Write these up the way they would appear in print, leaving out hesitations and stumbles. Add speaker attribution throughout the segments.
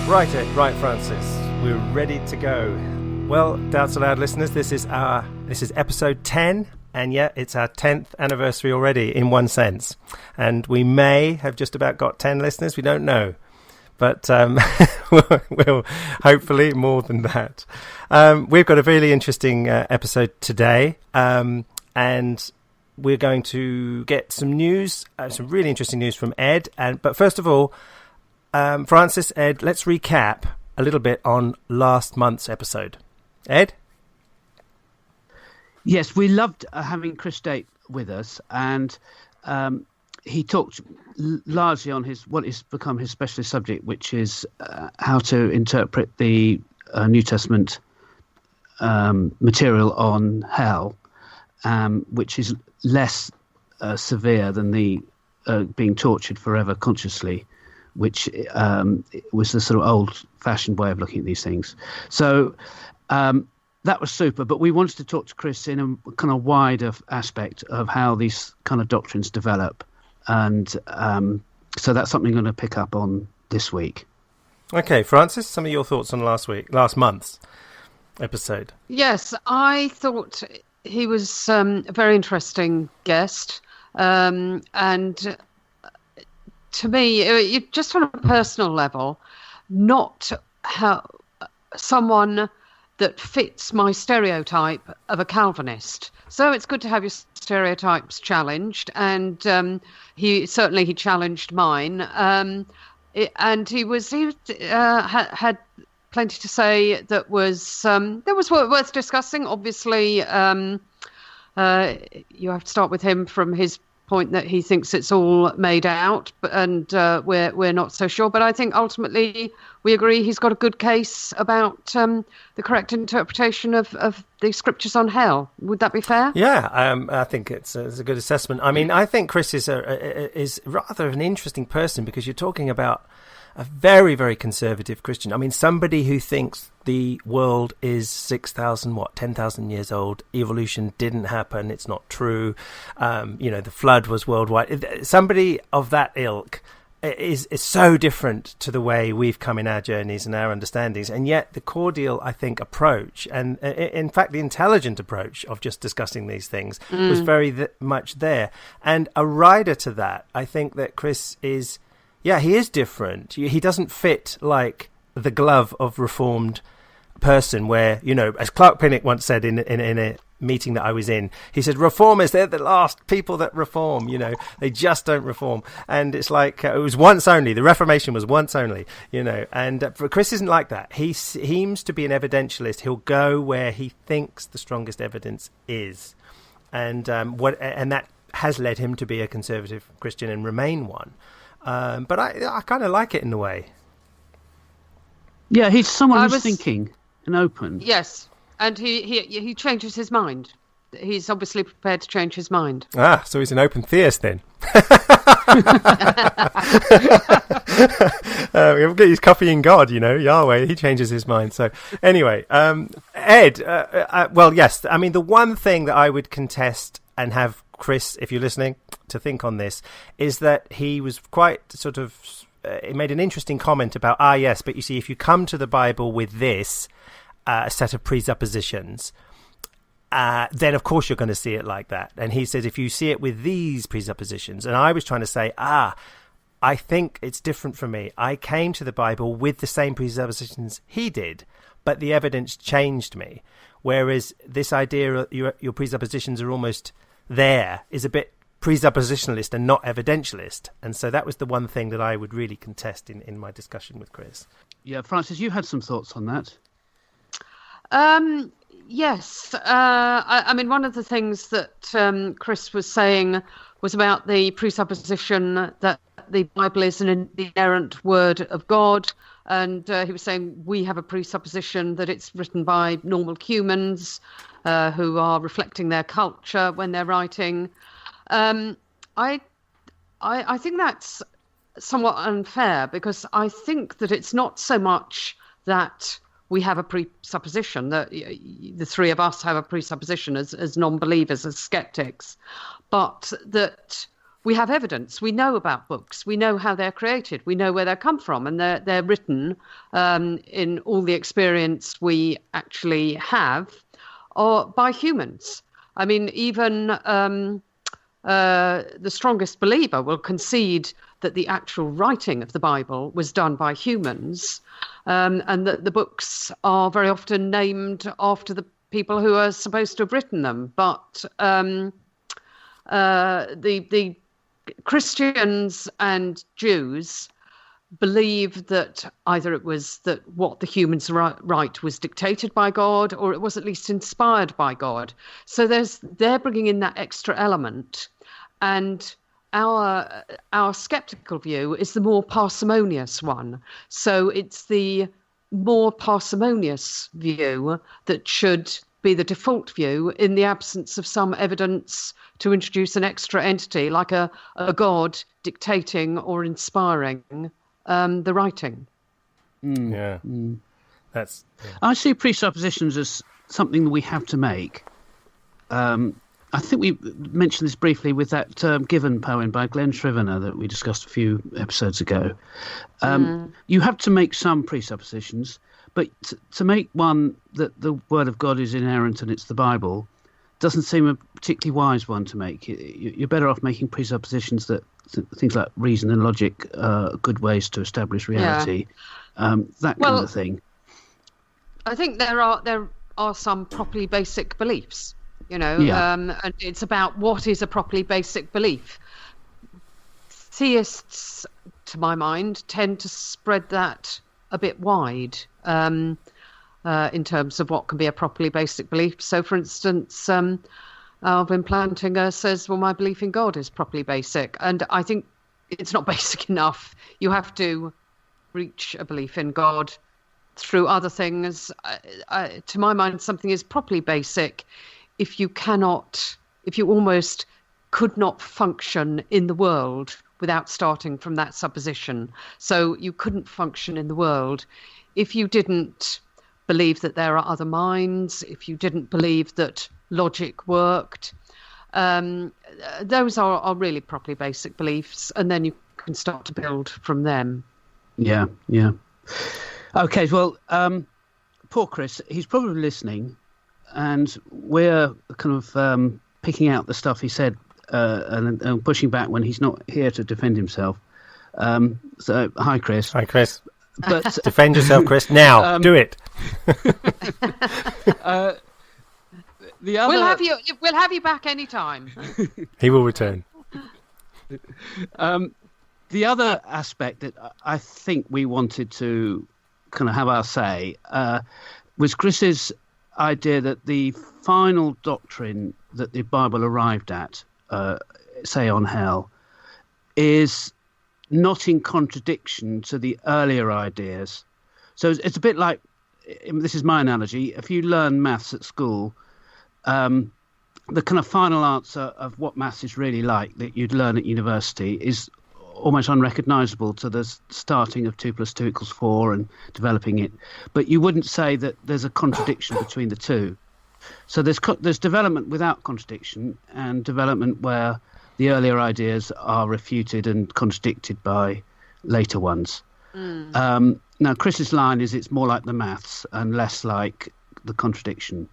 Speaker 1: Right, Francis. We're ready to go. Well, Doubts Aloud listeners, this is episode 10, and yet it's our 10th anniversary already in one sense. And we may have just about got 10 listeners, we don't know. But we'll hopefully more than that. We've got a really interesting episode today, and we're going to get some news, some really interesting news from Ed. But first of all, Francis, Ed, let's recap a little bit on last month's episode. Ed?
Speaker 2: Yes, we loved having Chris Date with us, and he talked largely on what has become his specialist subject, which is how to interpret the New Testament material on hell, which is less severe than the being tortured forever consciously, which was the sort of old-fashioned way of looking at these things. So that was super, but we wanted to talk to Chris in a kind of wider aspect of how these kind of doctrines develop. And so that's something I'm going to pick up on this week. Okay,
Speaker 1: Francis, some of your thoughts on last month's episode.
Speaker 3: Yes, I thought he was a very interesting guest. And to me, just on a personal level, not how someone that fits my stereotype of a Calvinist. So it's good to have your stereotypes challenged, and he challenged mine. And he had plenty to say that was worth discussing. Obviously, you have to start with him from his point that he thinks it's all made out, and we're not so sure. But I think ultimately we agree he's got a good case about the correct interpretation of the scriptures on hell. Would that be fair?
Speaker 1: Yeah, I think it's a good assessment. I mean, I think Chris is rather an interesting person, because you're talking about a very, very conservative Christian. I mean, somebody who thinks the world is 10,000 years old. Evolution didn't happen. It's not true. The flood was worldwide. Somebody of that ilk is so different to the way we've come in our journeys and our understandings. And yet the cordial, I think, approach, and in fact, the intelligent approach of just discussing these things was very much there. And a rider to that, I think that Chris is... Yeah, he is different. He doesn't fit like the glove of Reformed person where, as Clark Pinnock once said in a meeting that I was in, he said, Reformers, they're the last people that reform, they just don't reform. And it's like, it was once only. The Reformation was once only, and Chris isn't like that. He seems to be an evidentialist. He'll go where he thinks the strongest evidence is. And that has led him to be a conservative Christian and remain one. But I kind of like it in a way.
Speaker 2: Yeah, he's someone who's thinking and open.
Speaker 3: Yes, and he changes his mind. He's obviously prepared to change his mind.
Speaker 1: Ah, so he's an open theist then. He's copying God, Yahweh. He changes his mind. So anyway, Ed, well, yes. I mean, the one thing that I would contest and have Chris, if you're listening, to think on this, is that he was quite sort of... he made an interesting comment about, yes, but you see, if you come to the Bible with this set of presuppositions, then of course you're going to see it like that. And he says, if you see it with these presuppositions, and I was trying to say, I think it's different for me. I came to the Bible with the same presuppositions he did, but the evidence changed me. Whereas this idea, your presuppositions are almost there, is a bit presuppositionalist and not evidentialist. And so that was the one thing that I would really contest in my discussion with Chris.
Speaker 2: Yeah, Francis, you had some thoughts on that.
Speaker 3: Yes. I mean, one of the things that Chris was saying was about the presupposition that the Bible is an inerrant word of God. And he was saying we have a presupposition that it's written by normal humans who are reflecting their culture when they're writing. I think that's somewhat unfair, because I think that it's not so much that we have a presupposition, that the three of us have a presupposition as non-believers, as skeptics, but that we have evidence. We know about books. We know how they're created. We know where they come from, and they're written in all the experience we actually have, or by humans. I mean, even the strongest believer will concede that the actual writing of the Bible was done by humans, and that the books are very often named after the people who are supposed to have written them. But the Christians and Jews believe that either it was that what the humans write was dictated by God, or it was at least inspired by God. So they're bringing in that extra element, and our skeptical view is the more parsimonious one. So it's the more parsimonious view that should be the default view in the absence of some evidence to introduce an extra entity like a God dictating or inspiring the writing.
Speaker 1: That's. Yeah.
Speaker 2: I see presuppositions as something that we have to make. I think we mentioned this briefly with that Given poem by Glenn Scrivener that we discussed a few episodes ago. You have to make some presuppositions, but to make one that the Word of God is inerrant and it's the Bible doesn't seem a particularly wise one to make. You're better off making presuppositions that things like reason and logic are good ways to establish reality, that kind of thing.
Speaker 3: I think there are some properly basic beliefs, and it's about what is a properly basic belief. Theists, to my mind, tend to spread that a bit wide in terms of what can be a properly basic belief. So, for instance, Alvin Plantinga says, well, my belief in God is properly basic. And I think it's not basic enough. You have to reach a belief in God through other things. To my mind, something is properly basic if you almost could not function in the world without starting from that supposition. So you couldn't function in the world if you didn't believe that there are other minds, if you didn't believe that logic worked. Those are really properly basic beliefs, and then you can start to build from them.
Speaker 2: Yeah. Okay, well, poor Chris, he's probably listening, and we're kind of picking out the stuff he said and pushing back when he's not here to defend himself. So, hi, Chris.
Speaker 1: Hi, Chris.
Speaker 2: But
Speaker 1: defend yourself, Chris. Now, do it.
Speaker 2: The other...
Speaker 3: We'll have you back anytime.
Speaker 1: He will return.
Speaker 2: The other aspect that I think we wanted to kind of have our say was Chris's idea that the final doctrine that the Bible arrived at, say on hell, is not in contradiction to the earlier ideas. So it's a bit like, this is my analogy, if you learn maths at school, the kind of final answer of what maths is really like that you'd learn at university is almost unrecognisable to the starting of 2 + 2 = 4 and developing it. But you wouldn't say that there's a contradiction between the two. So there's development without contradiction and development where the earlier ideas are refuted and contradicted by later ones. Now, Chris's line is it's more like the maths and less like the contradiction.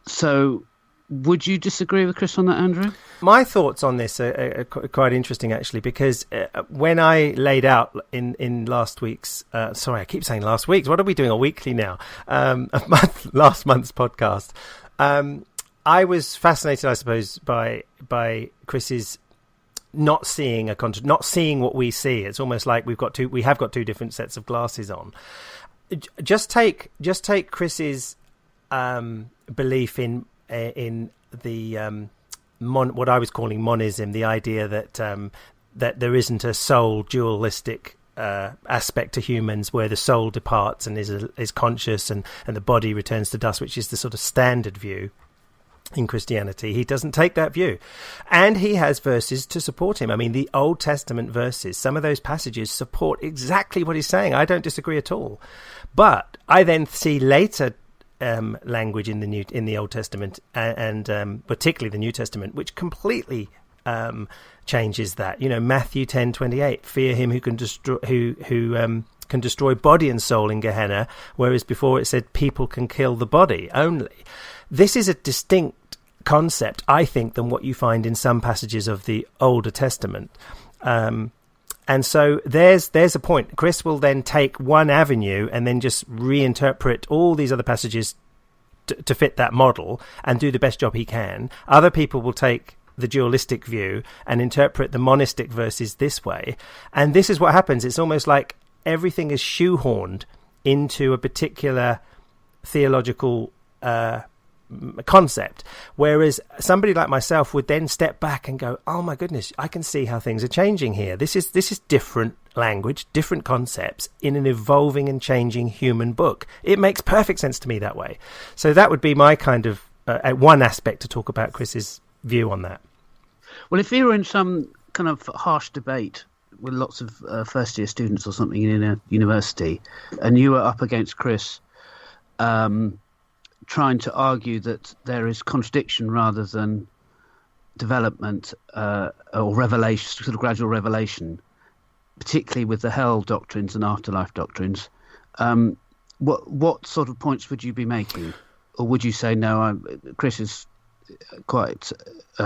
Speaker 2: So would you disagree with Chris on that, Andrew?
Speaker 1: My thoughts on this are quite interesting, actually, because when I laid out in last week's... sorry, I keep saying last week's. What are we doing? A weekly now? Last month's podcast. I was fascinated, I suppose, by Chris's not seeing not seeing what we see. It's almost like we have got two different sets of glasses on. Just take Chris's belief in the what I was calling monism, the idea that there isn't a soul dualistic aspect to humans where the soul departs and is conscious and the body returns to dust, which is the sort of standard view in Christianity. He doesn't take that view, and he has verses to support him. I mean, the Old Testament verses, some of those passages support exactly what he's saying. I don't disagree at all, but I then see later language in the Old Testament and particularly the New Testament, which completely changes that. Matthew 10:28, fear him who can destroy can destroy body and soul in Gehenna, whereas before it said people can kill the body only. This is a distinct concept, I think, than what you find in some passages of the Older Testament. And so there's a point. Chris will then take one avenue and then just reinterpret all these other passages to fit that model and do the best job he can. Other people will take the dualistic view and interpret the monistic verses this way. And this is what happens. It's almost like everything is shoehorned into a particular theological concept, whereas somebody like myself would then step back and go, oh my goodness, I can see how things are changing here. This is different language, different concepts in an evolving and changing human book. It makes perfect sense to me that way. So that would be my kind of one aspect to talk about Chris's view on that.
Speaker 2: Well, if you were in some kind of harsh debate with lots of first year students or something in a university, and you were up against Chris trying to argue that there is contradiction rather than development or revelation, sort of gradual revelation, particularly with the hell doctrines and afterlife doctrines, what sort of points would you be making? Or would you say, no, Chris is quite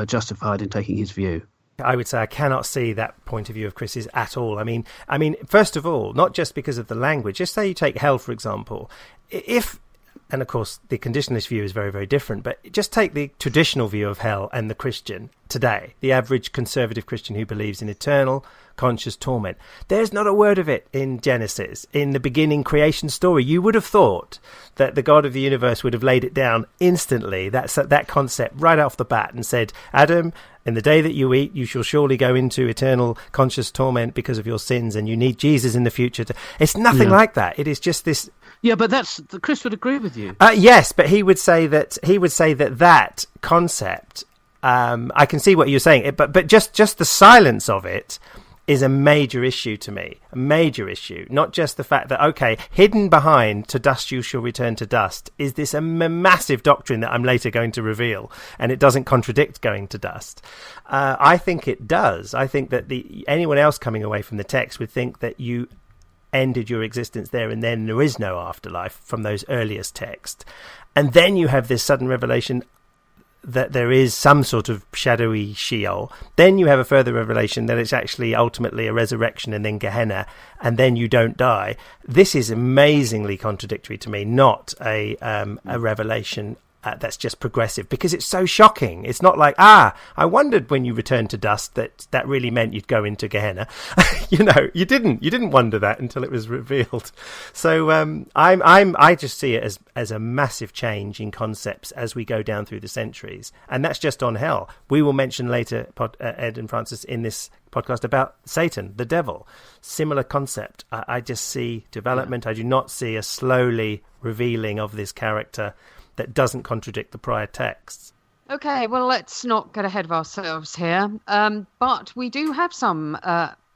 Speaker 2: justified in taking his view?
Speaker 1: I would say I cannot see that point of view of Chris's at all. I mean, first of all, not just because of the language. Just say you take hell, for example. And of course, the conditionalist view is very, very different, but just take the traditional view of hell and the Christian today, the average conservative Christian who believes in eternal conscious torment. There's not a word of it in Genesis, in the beginning creation story. You would have thought that the God of the universe would have laid it down instantly, that concept right off the bat, and said, Adam, in the day that you eat, you shall surely go into eternal conscious torment because of your sins, and you need Jesus in the future. It's nothing like that. It is just this.
Speaker 2: Yeah, but Chris would agree with you.
Speaker 1: Yes, but he would say that concept. I can see what you're saying, but just the silence of it is a major issue to me. A major issue, not just the fact that, okay, hidden behind "to dust you shall return to dust" is this a massive doctrine that I'm later going to reveal, and it doesn't contradict going to dust. I think it does. I think that anyone else coming away from the text would think that you ended your existence there and then there is no afterlife from those earliest texts. And then you have this sudden revelation that there is some sort of shadowy Sheol. Then you have a further revelation that it's actually ultimately a resurrection and then Gehenna, and then you don't die. This is amazingly contradictory to me, not a revelation that's just progressive, because it's so shocking. It's not like, I wondered when you returned to dust that really meant you'd go into Gehenna. You didn't wonder that until it was revealed. So I just see it as a massive change in concepts as we go down through the centuries, and that's just on hell. We will mention later, Ed and Francis, in this podcast about Satan, the devil. Similar concept. I just see development. Yeah. I do not see a slowly revealing of this character that doesn't contradict the prior texts.
Speaker 3: Okay, well, let's not get ahead of ourselves here. But we do have some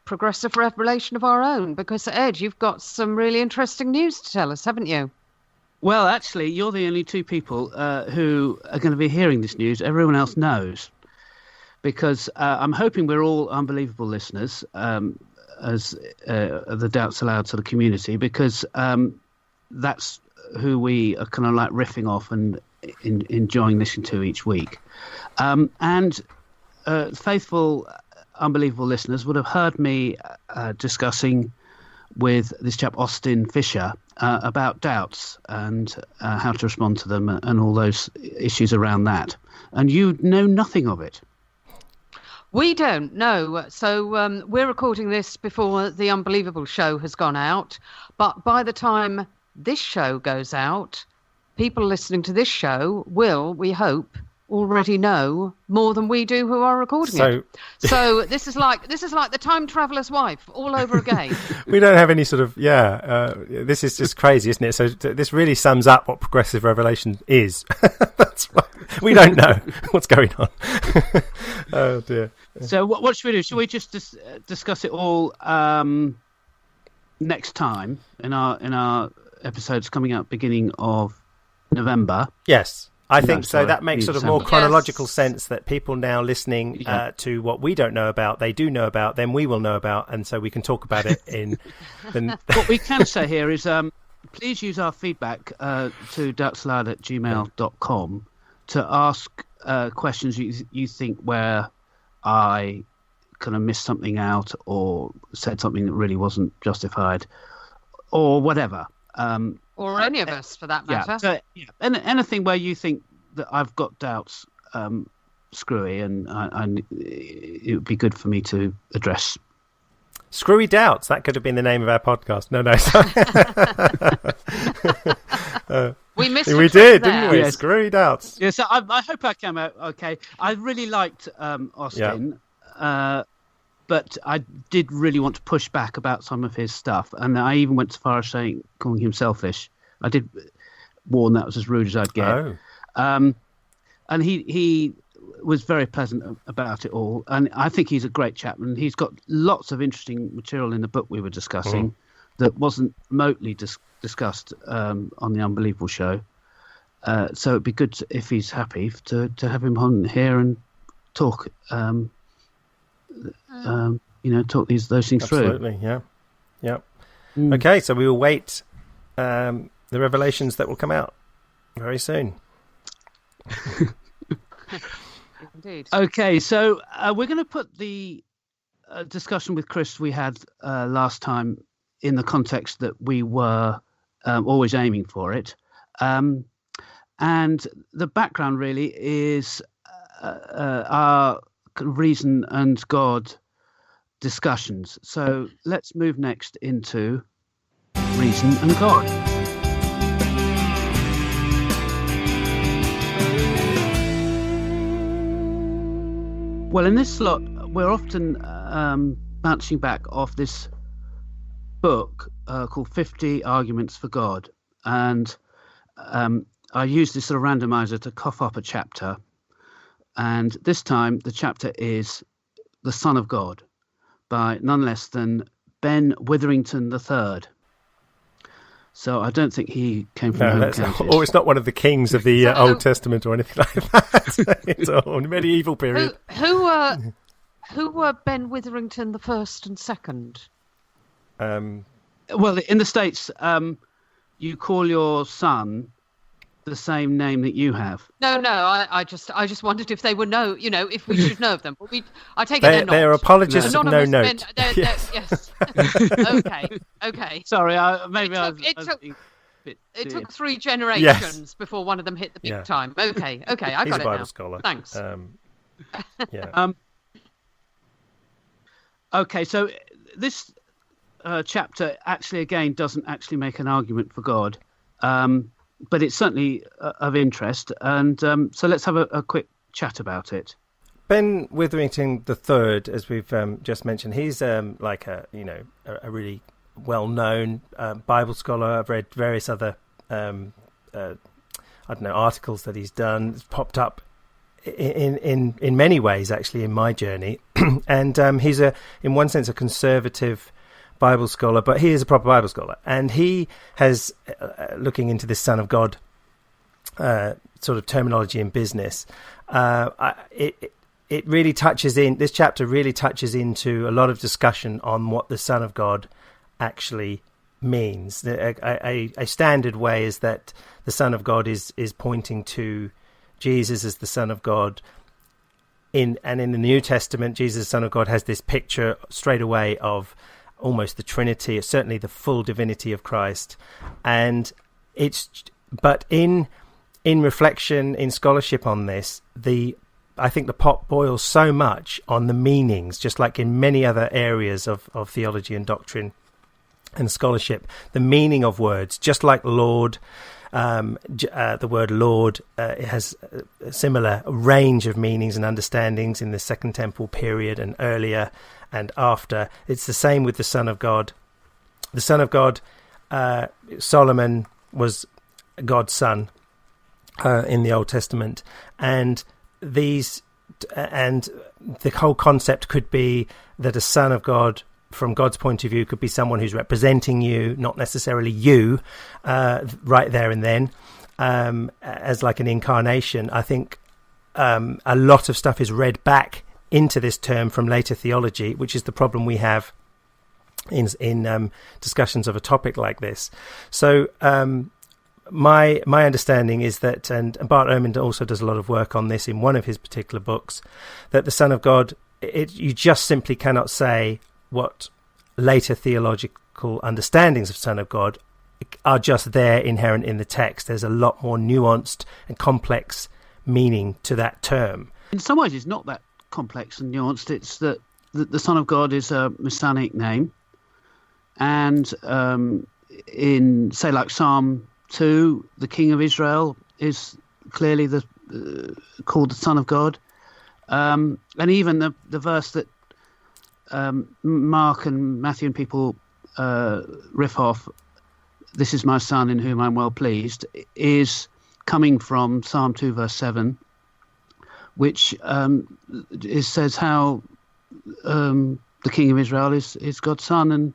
Speaker 3: progressive revelation of our own, because, Ed, you've got some really interesting news to tell us, haven't you?
Speaker 2: Well, actually, you're the only two people who are going to be hearing this news. Everyone else knows. Because I'm hoping we're all unbelievable listeners, as the Doubts Aloud sort of community, because that's who we are kind of like riffing off and enjoying listening to each week. And faithful, unbelievable listeners would have heard me discussing with this chap Austin Fisher about doubts and how to respond to them and all those issues around that. And you know nothing of it.
Speaker 3: We don't know. So we're recording this before the Unbelievable show has gone out. But by the time this show goes out, people listening to this show will, we hope, already know more than we do who are recording it. So this is like the time traveler's wife all over again.
Speaker 1: We don't have any sort of this is just crazy, isn't it? So this really sums up what progressive revelation is. That's right. We don't know what's going on. Oh dear.
Speaker 2: So what should we do? Should we just discuss it all next time in our episodes coming out beginning of November?
Speaker 1: Yes. I think so. That makes sort of more chronological
Speaker 3: Yes.
Speaker 1: sense that people now listening to what we don't know about, they do know about, then we will know about, and so we can talk about it in the...
Speaker 2: What we can say here is please use our feedback to ducksloud@gmail.com to ask questions you think where I kind of missed something out or said something that really wasn't justified or whatever.
Speaker 3: Or any of us, for that matter.
Speaker 2: And anything where you think that I've got doubts, screwy, and it would be good for me to address.
Speaker 1: Screwy Doubts, that could have been the name of our podcast. No.
Speaker 3: We missed
Speaker 1: we did, didn't we? Yes. Screwy Doubts.
Speaker 2: Yeah, so I hope I came out okay. I really liked Austin, but I did really want to push back about some of his stuff, and I even went as far as calling him selfish. I did warn that was as rude as I'd get.
Speaker 1: Oh.
Speaker 2: And he was very pleasant about it all, and I think he's a great chap, and he's got lots of interesting material in the book we were discussing that wasn't remotely discussed on the Unbelievable show. So it'd be good if he's happy to have him on here and talk. Talk those things through.
Speaker 1: Absolutely, yeah. Okay, so we will wait the revelations that will come out very soon.
Speaker 3: Indeed.
Speaker 2: Okay, so we're going to put the discussion with Chris we had last time in the context that we were always aiming for it. And the background really is our reason and God discussions. So let's move next into reason and God. Well, in this slot, we're often bouncing back off this book called 50 Arguments for God. And I used this sort of randomizer to cough up a chapter. And this time, the chapter is The Son of God by none less than Ben Witherington III. So I don't think he came from home counties.
Speaker 1: Or it's not one of the kings of the Old Testament or anything like that. It's all medieval period.
Speaker 3: Who were Ben Witherington the first and second?
Speaker 2: Well, in the States, you call your son the same name that you have.
Speaker 3: No, I just wondered if they were if we should know of them. But I take it they're not.
Speaker 1: They're apologists of no note.
Speaker 3: Yes. Okay.
Speaker 2: Sorry,
Speaker 3: it took 3 generations before one of them hit the big time. Okay, I got
Speaker 1: He's
Speaker 3: it
Speaker 1: a Bible
Speaker 3: now.
Speaker 1: scholar.
Speaker 3: Thanks.
Speaker 2: Okay, so this chapter actually, again, doesn't actually make an argument for God, but it's certainly of interest. And so let's have a quick chat about it.
Speaker 1: Ben Witherington III, as we've just mentioned, he's like a really well-known Bible scholar. I've read various other articles that he's done. It's popped up in many ways actually in my journey, and he's in one sense a conservative Bible scholar, but he is a proper Bible scholar, and he has looking into this Son of God sort of terminology in business. It really touches in. This chapter really touches into a lot of discussion on what the Son of God actually means. A standard way is that the Son of God is pointing to Jesus as the Son of God. In the New Testament, Jesus, Son of God, has this picture straight away of almost the Trinity, certainly the full divinity of Christ. And but in reflection, in scholarship on this, I think the pot boils so much on the meanings, just like in many other areas of theology and doctrine and scholarship, the meaning of words, just like Lord. The word Lord it has a similar range of meanings and understandings in the Second Temple period and earlier and after. It's the same with the Son of God. The Son of God, Solomon was God's son in the Old Testament, and the whole concept could be that a Son of God, from God's point of view, could be someone who's representing you, not necessarily you, right there and then. as like an incarnation. I think a lot of stuff is read back into this term from later theology, which is the problem we have in discussions of a topic like this. So my understanding is that, and Bart Ehrman also does a lot of work on this in one of his particular books, that the Son of God, you just simply cannot say what later theological understandings of Son of God are just there inherent in the text. There's a lot more nuanced and complex meaning to that term.
Speaker 2: In some ways, it's not that complex and nuanced. It's that the Son of God is a messianic name, and in, say, like Psalm 2, the King of Israel is clearly called the Son of God, and even the verse that Mark and Matthew and people riff off, "This is my Son in whom I'm well pleased," is coming from Psalm 2 verse 7, which says how the King of Israel is God's Son, and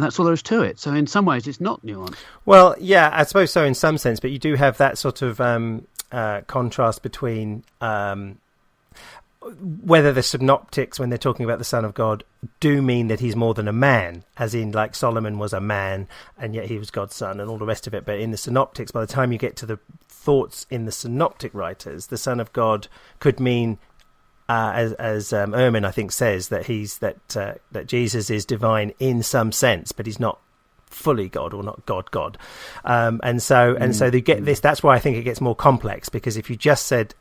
Speaker 2: that's all there is to it. So in some ways it's not nuanced.
Speaker 1: Well, yeah, I suppose so in some sense, but you do have that sort of contrast between whether the synoptics, when they're talking about the Son of God, do mean that he's more than a man, as in like Solomon was a man and yet he was God's son and all the rest of it. But in the synoptics, by the time you get to the thoughts in the synoptic writers, the Son of God could mean, as Ehrman I think says, that that Jesus is divine in some sense, but he's not fully God, or not God. And so they get this. That's why I think it gets more complex, because if you just said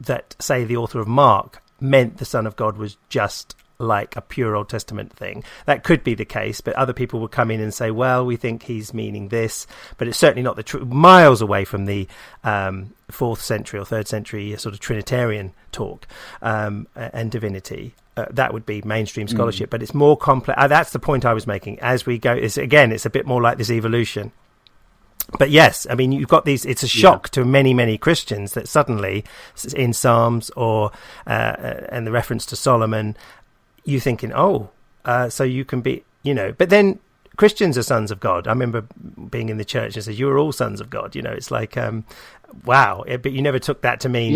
Speaker 1: that, say, the author of Mark meant the Son of God was just like a pure Old Testament thing, that could be the case, but other people would come in and say, well, we think he's meaning this, but it's certainly not the truth. Miles away from the 4th century or 3rd century sort of Trinitarian talk and divinity. That would be mainstream scholarship, but it's more complex. That's the point I was making. As we go, it's a bit more like this evolution. But yes, I mean, you've got these, it's a shock to many, many Christians that suddenly in Psalms or and the reference to Solomon, you're thinking, so you can be, but then Christians are sons of God. I remember being in the church and said, you are all sons of God. It's like, wow. But you never took that to mean,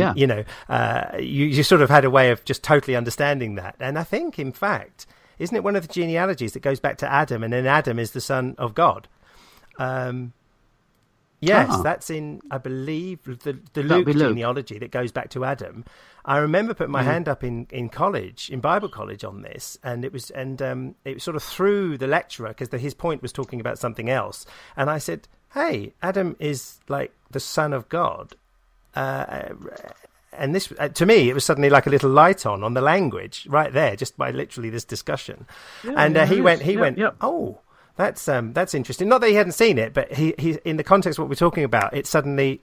Speaker 1: you sort of had a way of just totally understanding that. And I think, in fact, isn't it one of the genealogies that goes back to Adam, and then Adam is the son of God? Yes, that's in, I believe, the Luke genealogy that goes back to Adam. I remember putting my hand up in college, in Bible college, on this, and it was sort of through the lecturer, because his point was talking about something else, and I said, "Hey, Adam is like the son of God," and this, to me, it was suddenly like a little light on the language right there, just by literally this discussion, he went, "Oh." That's interesting. Not that he hadn't seen it, but he in the context of what we're talking about, it suddenly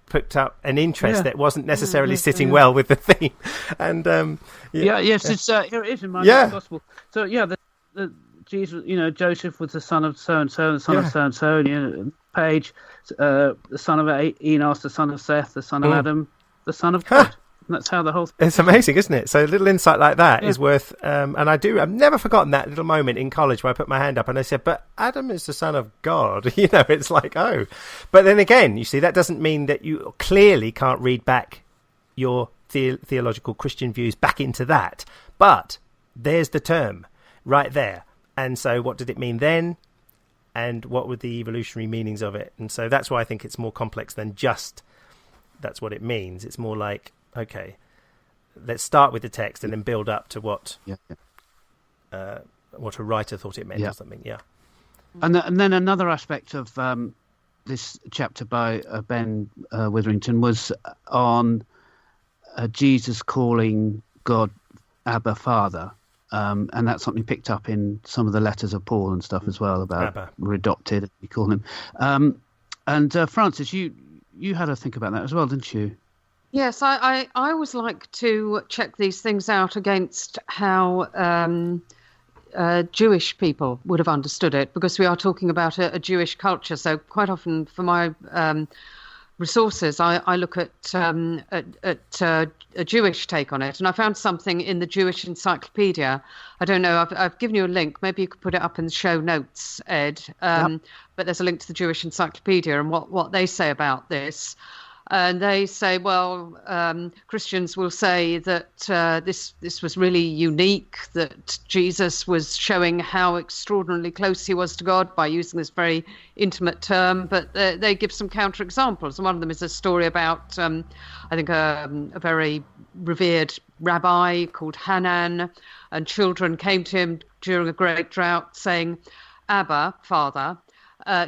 Speaker 1: picked up an interest that wasn't necessarily sitting well with the theme. And
Speaker 2: it's here it is in my gospel. So the Jesus, Joseph was the son of so and so, the son of so and so. Page, the son of Enos, the son of Seth, the son of Adam, the son of God. And that's how the whole thing.
Speaker 1: It's amazing, isn't it? So a little insight like that is worth, and I've never forgotten that little moment in college where I put my hand up and I said, but Adam is the son of God. It's like, oh. But then again, you see, that doesn't mean that you clearly can't read back your theological Christian views back into that. But there's the term right there. And so what did it mean then? And what were the evolutionary meanings of it? And so that's why I think it's more complex than just that's what it means. It's more like, okay, let's start with the text and then build up to what a writer thought it meant or something. Yeah.
Speaker 2: And then another aspect of this chapter by Ben Witherington was on Jesus calling God Abba, Father. And that's something picked up in some of the letters of Paul and stuff as well, about
Speaker 1: Abba.
Speaker 2: We're adopted, we call him. And Francis, you had to think about that as well, didn't you?
Speaker 3: Yes, I always like to check these things out against how Jewish people would have understood it, because we are talking about a Jewish culture. So quite often for my resources, I look at a Jewish take on it, and I found something in the Jewish Encyclopedia. I don't know, I've given you a link. Maybe you could put it up in the show notes, Ed. But there's a link to the Jewish Encyclopedia and what they say about this. And they say, well, Christians will say that this was really unique, that Jesus was showing how extraordinarily close he was to God by using this very intimate term. But they give some counterexamples. And one of them is a story about, I think, a very revered rabbi called Hanan. And children came to him during a great drought saying, Abba, Father,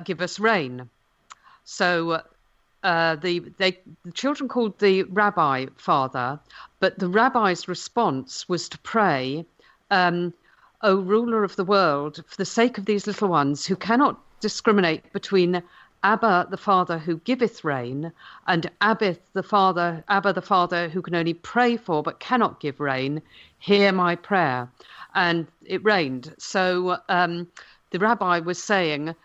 Speaker 3: give us rain. So the children called the rabbi Father, but the rabbi's response was to pray, O ruler of the world, for the sake of these little ones who cannot discriminate between Abba the Father who giveth rain and Abba the Father who can only pray for but cannot give rain, hear my prayer. And it rained. So the rabbi was saying,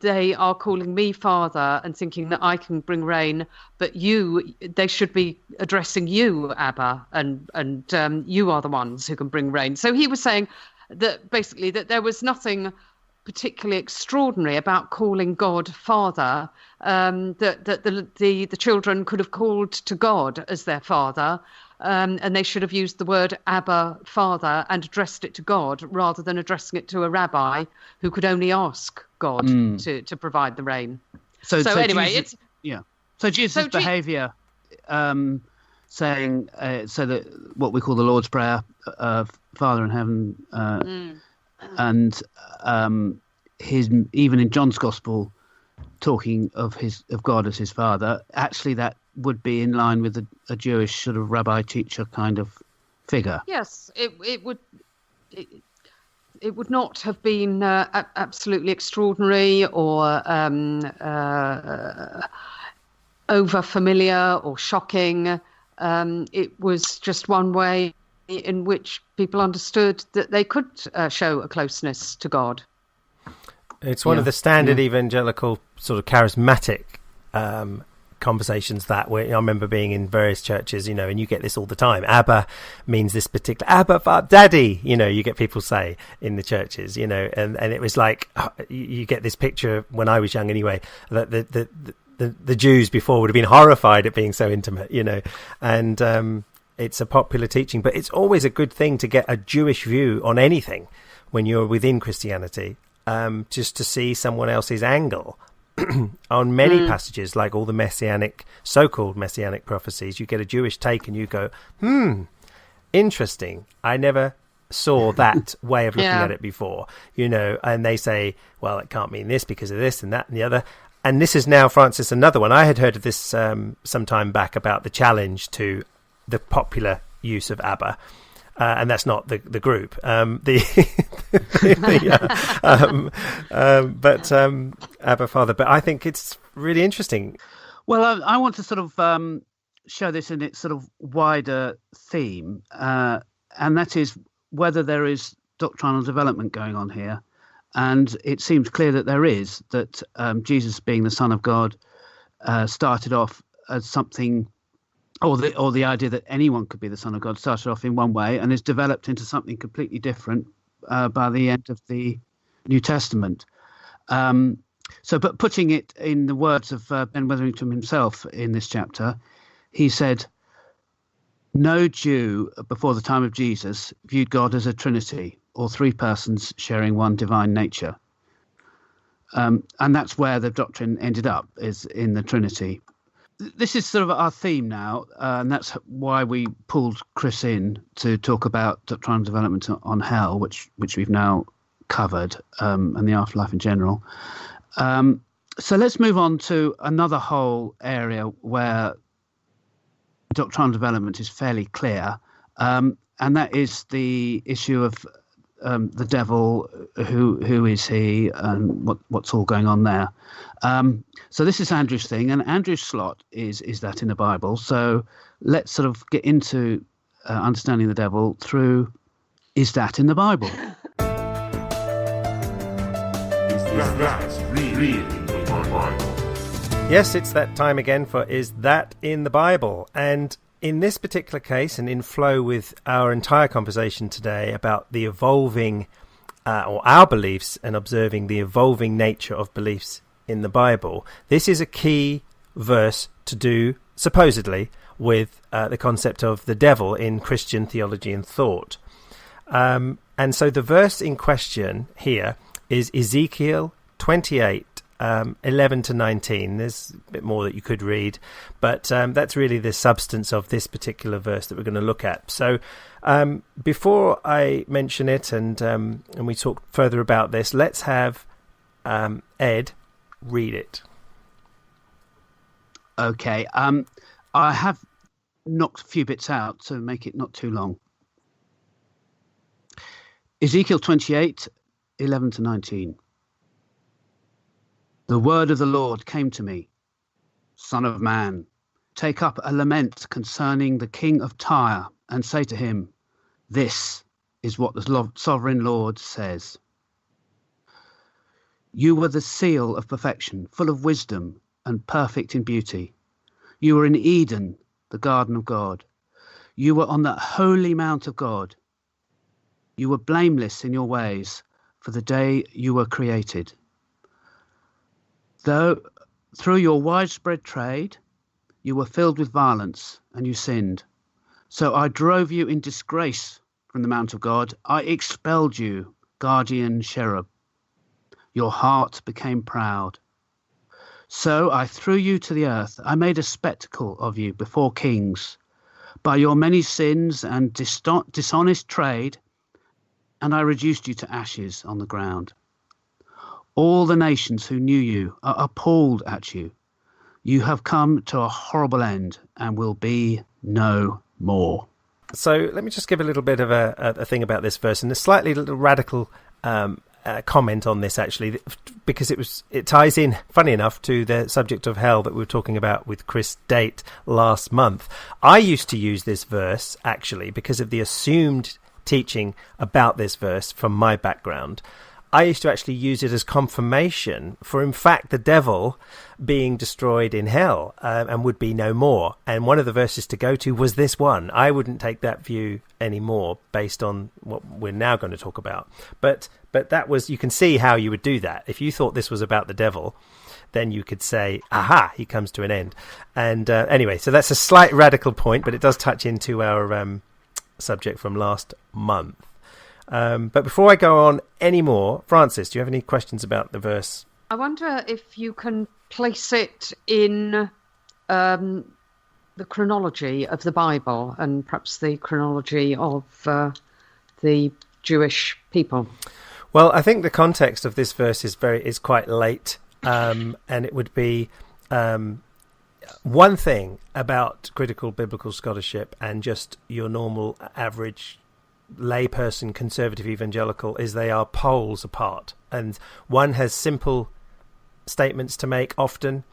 Speaker 3: they are calling me Father and thinking that I can bring rain, but they should be addressing you, Abba, and you are the ones who can bring rain. So he was saying that basically that there was nothing particularly extraordinary about calling God Father, that the children could have called to God as their Father, and they should have used the word Abba, Father, and addressed it to God rather than addressing it to a rabbi who could only ask God to provide the rain. So anyway, Jesus,
Speaker 2: So Jesus' behaviour, saying so that what we call the Lord's Prayer, Father in heaven, and his, even in John's Gospel, talking of God as his Father, actually that would be in line with a Jewish sort of rabbi teacher kind of figure. Yes,
Speaker 3: it would not have been absolutely extraordinary or over familiar or shocking. It was just one way in which people understood that they could show a closeness to God.
Speaker 1: It's one of the standard evangelical sort of charismatic conversations that I remember being in various churches, and you get this all the time. Abba means this particular Abba, Father, Daddy. You get people say in the churches, and it was like you get this picture when I was young anyway that the Jews before would have been horrified at being so intimate, and it's a popular teaching, but it's always a good thing to get a Jewish view on anything when you're within Christianity, just to see someone else's angle. On many passages, like all the so-called messianic prophecies, you get a Jewish take and you go, interesting. I never saw that way of looking at it before, and they say, well, it can't mean this because of this and that and the other. And this is now, Francis, another one. I had heard of this some time back about the challenge to the popular use of Abba. And that's not the group, but Abba Father. But I think it's really interesting.
Speaker 2: Well, I want to sort of show this in its sort of wider theme, and that is whether there is doctrinal development going on here. And it seems clear that there is, that Jesus being the Son of God started off as something, or the idea that anyone could be the Son of God started off in one way and is developed into something completely different by the end of the New Testament. But putting it in the words of Ben Witherington himself in this chapter, he said, no Jew before the time of Jesus viewed God as a Trinity, or three persons sharing one divine nature. And that's where the doctrine ended up, is in the Trinity. This is sort of our theme now, and that's why we pulled Chris in to talk about doctrinal development on hell, which we've now covered, and the afterlife in general. So let's move on to another whole area where doctrinal development is fairly clear, and that is the issue of the devil. Who is he, and what's all going on there? So this is Andrew's thing, and Andrew's slot is that in the Bible. So let's sort of get into understanding the devil through, is that in the Bible?
Speaker 4: Is that really in the Bible?
Speaker 1: Yes, it's that time again for Is That in the Bible? And in this particular case, and in flow with our entire conversation today about the evolving, or our beliefs, and observing the evolving nature of beliefs in the Bible, this is a key verse to do, supposedly, with the concept of the devil in Christian theology and thought. And so the verse in question here is Ezekiel 28, 11 to 19. There's a bit more that you could read, but that's really the substance of this particular verse that we're going to look at. So before I mention it and we talk further about this, let's have Ed read it.
Speaker 2: Okay. I have knocked a few bits out to make it not too long. Ezekiel 28, 11 to 19. The word of the Lord came to me, Son of man, take up a lament concerning the king of Tyre, and say to him, this is what the sovereign Lord says. You were the seal of perfection, full of wisdom and perfect in beauty. You were in Eden, the garden of God. You were on the holy mount of God. You were blameless in your ways, for the day you were created. Though through your widespread trade, you were filled with violence and you sinned. So I drove you in disgrace from the mount of God. I expelled you, guardian cherub. Your heart became proud. So I threw you to the earth. I made a spectacle of you before kings by your many sins and dishonest trade, and I reduced you to ashes on the ground. All the nations who knew you are appalled at you. You have come to a horrible end and will be no more.
Speaker 1: So let me just give a little bit of a thing about this verse, and a slightly little radical comment on this, actually, because it ties in, funny enough, to the subject of hell that we were talking about with Chris Date last month. I used to use this verse, actually, because of the assumed teaching about this verse from my background. I used to actually use it as confirmation for, in fact, the devil being destroyed in hell and would be no more. And one of the verses to go to was this one. I wouldn't take that view anymore based on what we're now going to talk about. But that was, you can see how you would do that. If you thought this was about the devil, then you could say, aha, he comes to an end. And anyway, so that's a slight radical point, but it does touch into our subject from last month. But before I go on any more, Francis, do you have any questions about the verse?
Speaker 3: I wonder if you can place it in the chronology of the Bible and perhaps the chronology of the Jewish people.
Speaker 1: Well, I think the context of this verse is quite late, and it would be one thing about critical biblical scholarship and just your normal average layperson conservative evangelical is they are poles apart, and one has simple statements to make often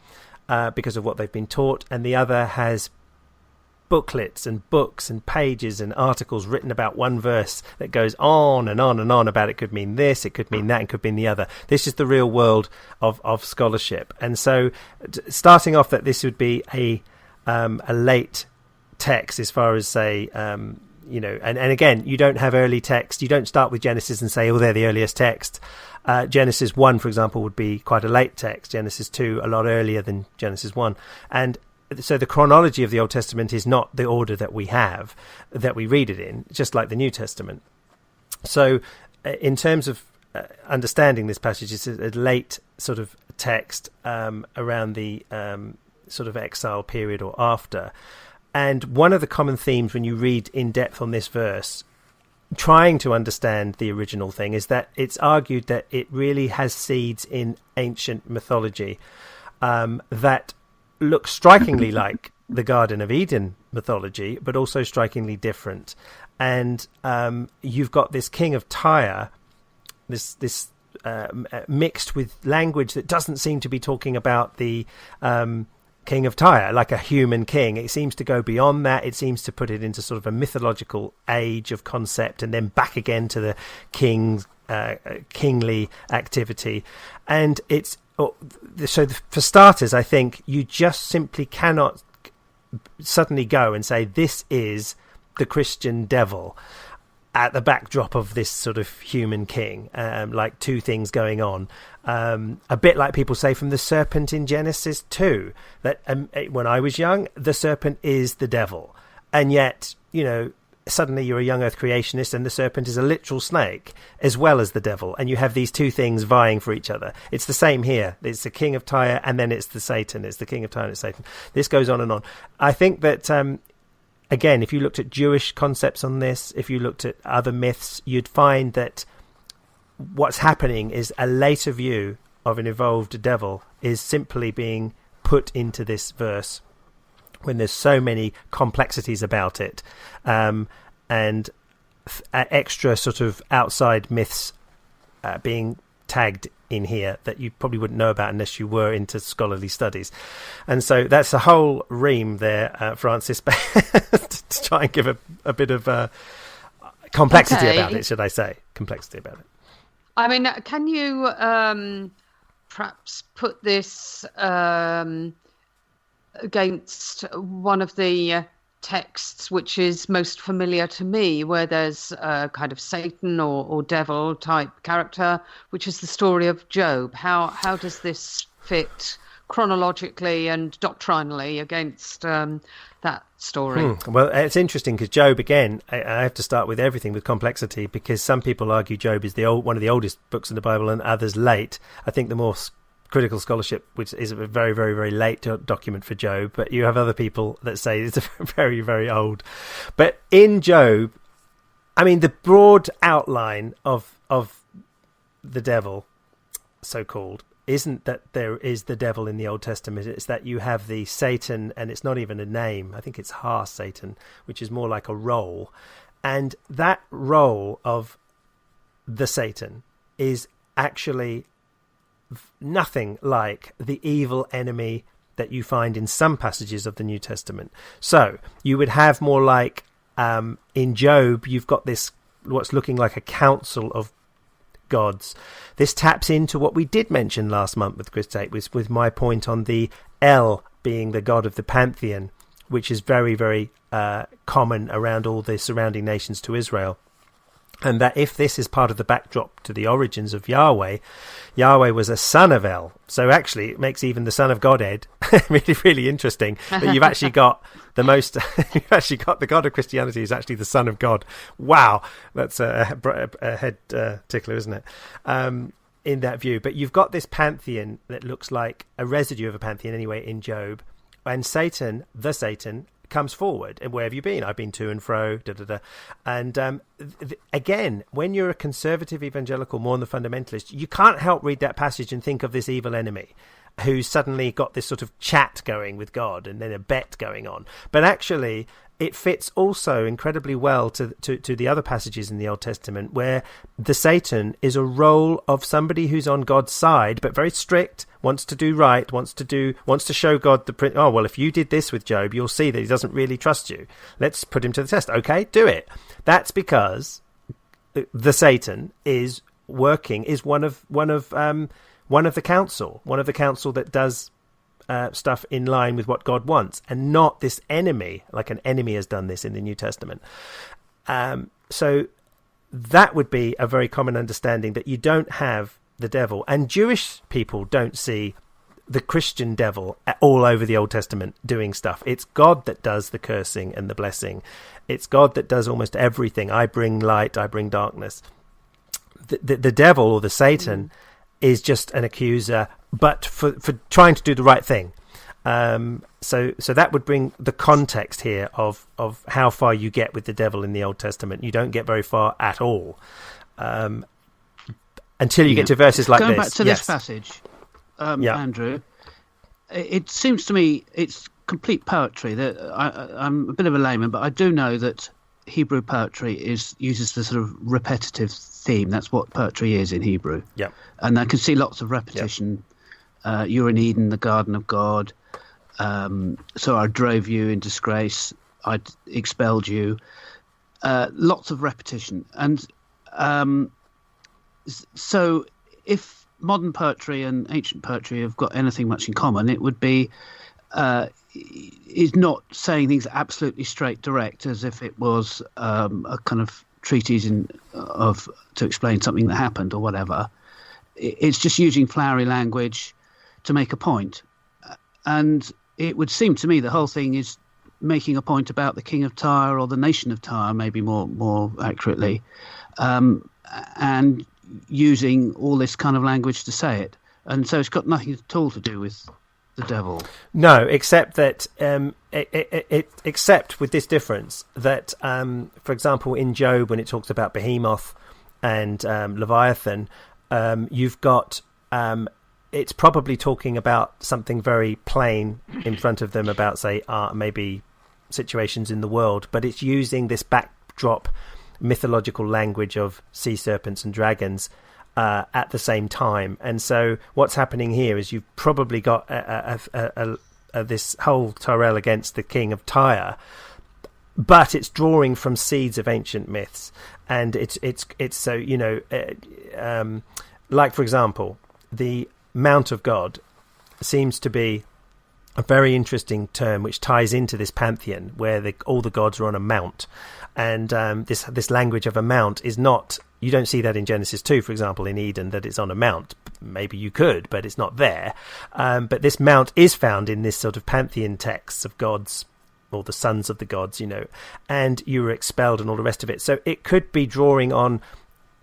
Speaker 1: because of what they've been taught, and the other has booklets and books and pages and articles written about one verse that goes on and on and on about it could mean this, it could mean that, it could mean the other. This is the real world of scholarship. And so starting off that this would be a late text as far as, say, and again, you don't have early text. You don't start with Genesis and say, oh, they're the earliest text. Genesis 1, for example, would be quite a late text. Genesis 2, a lot earlier than Genesis 1. And so the chronology of the Old Testament is not the order that we have, that we read it in, just like the New Testament. So in terms of understanding this passage, it's a late sort of text around the sort of exile period or after. And one of the common themes when you read in depth on this verse, trying to understand the original thing, is that it's argued that it really has seeds in ancient mythology that look strikingly like the Garden of Eden mythology, but also strikingly different. And you've got this king of Tyre, this mixed with language that doesn't seem to be talking about the king of Tyre, like a human king. It seems to go beyond that. It seems to put it into sort of a mythological age of concept, and then back again to the kingly activity. And it's for starters, I think you just simply cannot suddenly go and say this is the Christian devil at the backdrop of this sort of human king, like two things going on. A bit like people say from the serpent in Genesis 2, that when I was young, the serpent is the devil. And yet, suddenly you're a young earth creationist and the serpent is a literal snake as well as the devil. And you have these two things vying for each other. It's the same here. It's the king of Tyre and then it's the Satan. It's the king of Tyre and it's Satan. This goes on and on. I think that... Again, if you looked at Jewish concepts on this, if you looked at other myths, you'd find that what's happening is a later view of an evolved devil is simply being put into this verse when there's so many complexities about it, and extra sort of outside myths being tagged in here that you probably wouldn't know about unless you were into scholarly studies. And so that's a whole ream there, Francis, to try and give a bit of complexity about it, should I say. Complexity about it.
Speaker 3: I mean, can you perhaps put this against one of the texts which is most familiar to me, where there's a kind of Satan or devil type character, which is the story of Job? How does this fit chronologically and doctrinally against that story?
Speaker 1: Well, it's interesting because Job, again, I have to start with everything with complexity, because some people argue Job is one of the oldest books in the Bible and others late. I think the more critical scholarship, which is a very, very, very late document for Job, but you have other people that say it's very, very old. But in Job, I mean, the broad outline of the devil, so-called, isn't that there is the devil in the Old Testament. It's that you have the Satan, and it's not even a name. I think it's Ha-Satan, which is more like a role. And that role of the Satan is actually nothing like the evil enemy that you find in some passages of the New Testament. So you would have more like in Job, you've got this what's looking like a council of gods. This taps into what we did mention last month with Chris Tate, with my point on the El being the god of the pantheon, which is very, very common around all the surrounding nations to Israel. And that if this is part of the backdrop to the origins of Yahweh, Yahweh was a son of El. So actually it makes even the son of Godhead really, really interesting, that you've actually got you've actually got the God of Christianity is actually the son of God. Wow. That's a head tickler, isn't it? In that view. But you've got this pantheon that looks like a residue of a pantheon anyway in Job. And Satan, the Satan, comes forward. And where have you been? I've been to and fro, and again, when you're a conservative evangelical, more than the fundamentalist, you can't help read that passage and think of this evil enemy who's suddenly got this sort of chat going with God and then a bet going on. But actually it fits also incredibly well to the other passages in the Old Testament, where the Satan is a role of somebody who's on God's side, but very strict, wants to do right, wants to show God if you did this with Job, you'll see that he doesn't really trust you. Let's put him to the test. Okay, do it. That's because the Satan is one of the council that does stuff in line with what God wants, and not this enemy, like an enemy has done this in the New Testament. So that would be a very common understanding, that you don't have the devil, and Jewish people don't see the Christian devil all over the Old Testament doing stuff. It's God that does the cursing and the blessing. It's God that does almost everything. I bring light, I bring darkness. The devil, or the Satan, is just an accuser, but for trying to do the right thing. So that would bring the context here of how far you get with the devil in the Old Testament. You don't get very far at all until you get to verses like
Speaker 2: Going
Speaker 1: this.
Speaker 2: Back to this passage, Andrew, it seems to me it's complete poetry. That I'm a bit of a layman, but I do know that Hebrew poetry uses the sort of repetitive theme. That's what poetry is in Hebrew.
Speaker 1: Yeah.
Speaker 2: And I can see lots of repetition. Yep. You're in Eden, the garden of God. So I drove you in disgrace. I expelled you. Lots of repetition. And so if modern poetry and ancient poetry have got anything much in common, it would be is not saying things absolutely straight direct as if it was a kind of treatise to explain something that happened or whatever. It's just using flowery language to make a point. And it would seem to me the whole thing is making a point about the king of Tyre, or the nation of Tyre, maybe more accurately, and using all this kind of language to say it. And so it's got nothing at all to do with the devil. No,
Speaker 1: except that except with this difference that, for example, in Job, when it talks about Behemoth and Leviathan, you've got it's probably talking about something very plain in front of them about, say, maybe situations in the world, but it's using this backdrop mythological language of sea serpents and dragons at the same time. And so what's happening here is you've probably got this whole Tyrell against the king of Tyre, but it's drawing from seeds of ancient myths. And it's so, like, for example, the Mount of God seems to be a very interesting term which ties into this pantheon where all the gods are on a mount. And this language of a mount is not, you don't see that in Genesis 2, for example, in Eden, that it's on a mount. Maybe you could, but it's not there. But this mount is found in this sort of pantheon texts of gods, or the sons of the gods, and you were expelled and all the rest of it. So it could be drawing on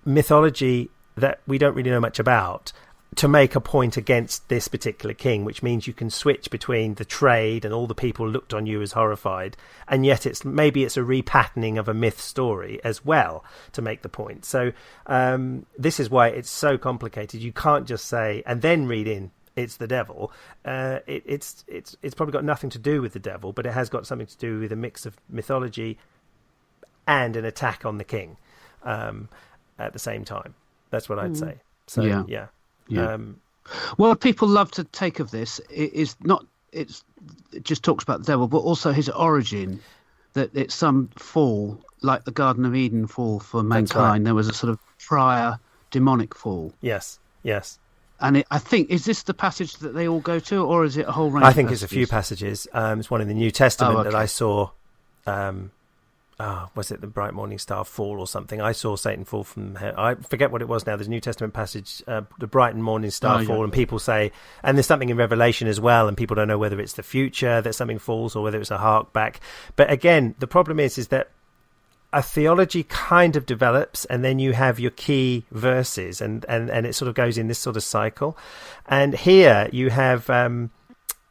Speaker 1: mythology that we don't really know much about to make a point against this particular king, which means you can switch between the trade and all the people looked on you as horrified, and yet it's a repatterning of a myth story as well to make the point. So this is why it's so complicated. You can't just say and then read in it's the devil. It's probably got nothing to do with the devil, but it has got something to do with a mix of mythology and an attack on the king at the same time. That's what I'd say. So yeah.
Speaker 2: What people love to take of this is not it just talks about the devil, but also his origin, that it's some fall, like the Garden of Eden fall for mankind. Right. There was a sort of prior demonic fall.
Speaker 1: Yes.
Speaker 2: And I think, is this the passage that they all go to, or is it a whole range?
Speaker 1: I think it's a few passages. It's one in the New Testament that I saw. Was it the bright morning star fall or something? I saw Satan fall from heaven. I forget what it was now. There's a New Testament passage, the bright morning star fall, and people say, and there's something in Revelation as well, and people don't know whether it's the future that something falls or whether it's a hark back. But again, the problem is that a theology kind of develops, and then you have your key verses, and it sort of goes in this sort of cycle. And here you have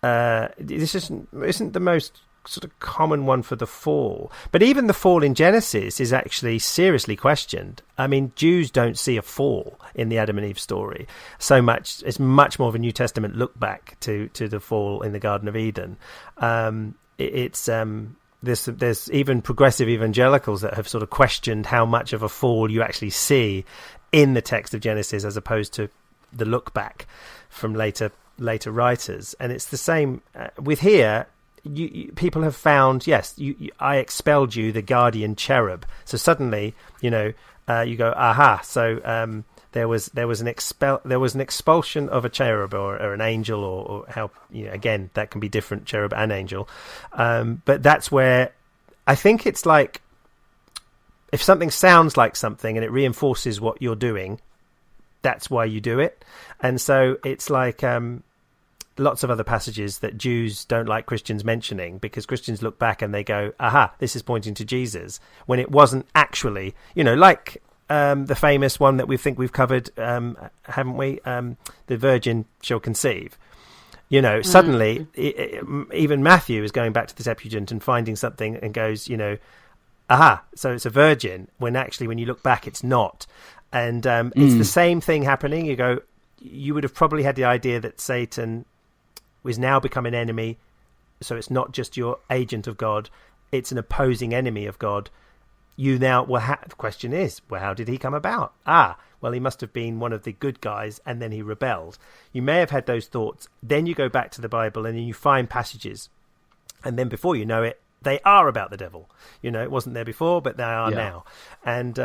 Speaker 1: this isn't the most sort of common one for the fall, but even the fall in Genesis is actually seriously questioned. I mean, Jews don't see a fall in the Adam and Eve story so much. It's much more of a New Testament look back to the fall in the Garden of Eden. There's even progressive evangelicals that have sort of questioned how much of a fall you actually see in the text of Genesis as opposed to the look back from later writers. And it's the same with here. People have found, yes, I expelled you, the guardian cherub. So suddenly, you go, aha. So there was an expulsion of a cherub or an angel, or how, again, that can be different, cherub and angel. But that's where I think it's like, if something sounds like something and it reinforces what you're doing, that's why you do it. And so it's like lots of other passages that Jews don't like Christians mentioning, because Christians look back and they go, aha, this is pointing to Jesus, when it wasn't actually, like the famous one that we think we've covered, haven't we? The virgin shall conceive. Suddenly, even Matthew is going back to the Septuagint and finding something and goes, aha, so it's a virgin, when actually, when you look back, it's not. And it's the same thing happening. You would have probably had the idea that Satan is now become an enemy, so it's not just your agent of God, it's an opposing enemy of God. The question is, how did he come about? Well, he must have been one of the good guys, and then he rebelled. You may have had those thoughts. Then you go back to the Bible, and then you find passages, and then before you know it, they are about the devil. It wasn't there before, but they are now. And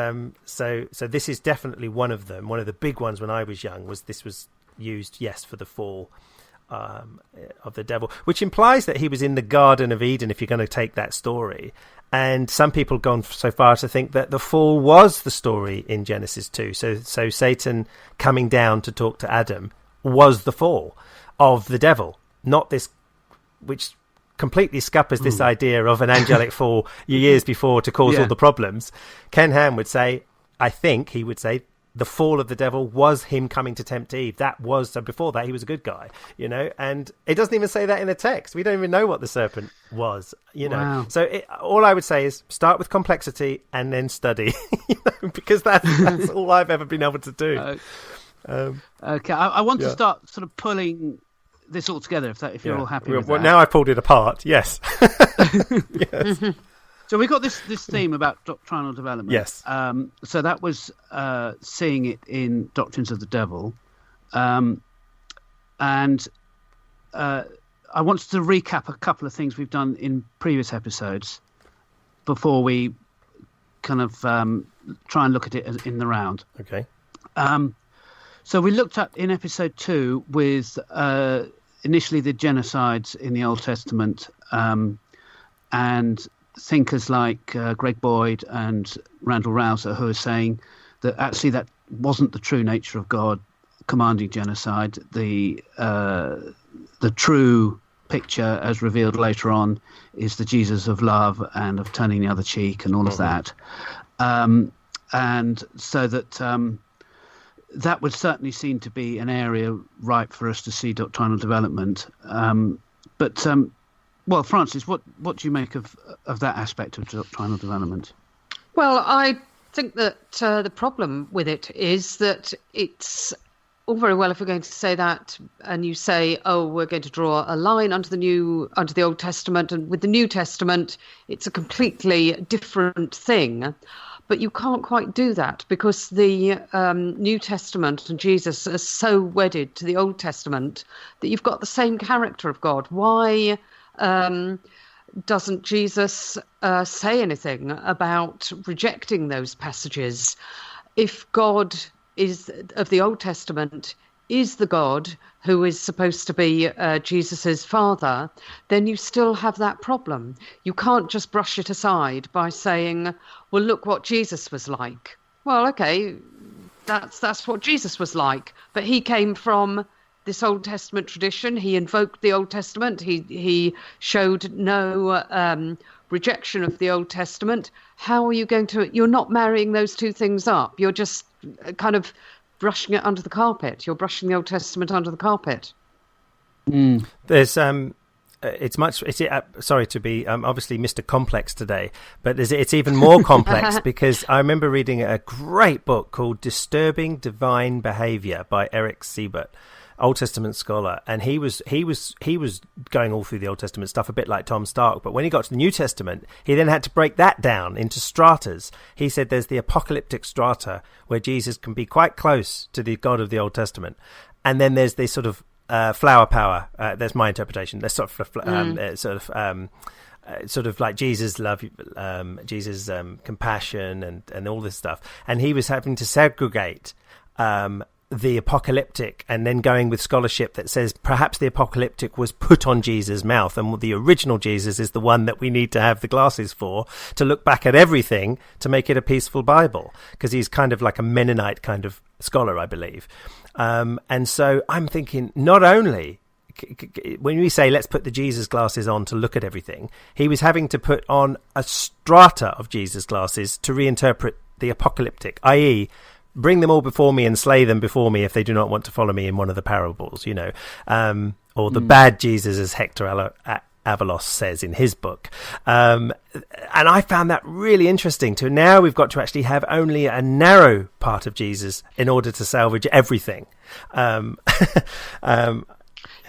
Speaker 1: so this is definitely one of them. One of the big ones when I was young was used, yes, for the fall of the devil, which implies that he was in the Garden of Eden, if you're going to take that story. And some people have gone so far to think that the fall was the story in Genesis 2. So Satan coming down to talk to Adam was the fall of the devil, not this, which completely scuppers this idea of an angelic fall years before to cause all the problems. Ken Ham would say, I think he would say, the fall of the devil was him coming to tempt Eve. That was, so before that, he was a good guy, you know, and it doesn't even say that in the text. We don't even know what the serpent was, you know.
Speaker 2: Wow.
Speaker 1: So all I would say is start with complexity and then study, you know, because that's all I've ever been able to do.
Speaker 2: Okay, I want to start sort of pulling this all together, if you're all happy with that.
Speaker 1: Now I've pulled it apart, yes. Yes.
Speaker 2: So we got this theme about doctrinal development.
Speaker 1: Yes.
Speaker 2: So that was seeing it in Doctrines of the Devil. And I wanted to recap a couple of things we've done in previous episodes before we kind of try and look at it in the round.
Speaker 1: Okay.
Speaker 2: So we looked at in episode 2 with initially the genocides in the Old Testament and thinkers like Greg Boyd and Randall Rouser, who are saying that actually that wasn't the true nature of God commanding genocide. The true picture, as revealed later on, is the Jesus of love and of turning the other cheek and all of that. And so that that would certainly seem to be an area ripe for us to see doctrinal development. Well, Francis, what do you make of that aspect of doctrinal development?
Speaker 3: Well, I think that the problem with it is that it's all very well if we're going to say that, and you say, "Oh, we're going to draw a line under the Old Testament, and with the New Testament, it's a completely different thing." But you can't quite do that because the New Testament and Jesus are so wedded to the Old Testament that you've got the same character of God. Why doesn't Jesus say anything about rejecting those passages? If God is of the Old Testament is the God who is supposed to be Jesus's father, then you still have that problem. You can't just brush it aside by saying, well, look what Jesus was like. Well, okay, that's what Jesus was like, but he came from this Old Testament tradition. He invoked the Old Testament. He showed no rejection of the Old Testament. How are you going to... You're not marrying those two things up. You're just kind of brushing it under the carpet. You're brushing the Old Testament under the carpet.
Speaker 1: There's sorry to be obviously Mr. Complex today, but it's even more complex because I remember reading a great book called Disturbing Divine Behavior by Eric Siebert, Old Testament scholar, and he was going all through the Old Testament stuff a bit like Tom Stark, but when he got to the New Testament, he then had to break that down into stratas. He said there's the apocalyptic strata where Jesus can be quite close to the God of the Old Testament, and then there's this sort of flower power. That's my interpretation. There's sort of like Jesus' love, Jesus' compassion, and all this stuff. And he was having to segregate the apocalyptic, and then going with scholarship that says perhaps the apocalyptic was put on Jesus' mouth, and the original Jesus is the one that we need to have the glasses for, to look back at everything to make it a peaceful Bible, because he's kind of like a Mennonite kind of scholar, I believe. And so I'm thinking, not only when we say let's put the Jesus glasses on to look at everything, he was having to put on a strata of Jesus glasses to reinterpret the apocalyptic, i.e., bring them all before me and slay them before me if they do not want to follow me in one of the parables, or the bad Jesus, as Hector Avalos says in his book. And I found that really interesting. To now we've got to actually have only a narrow part of Jesus in order to salvage everything.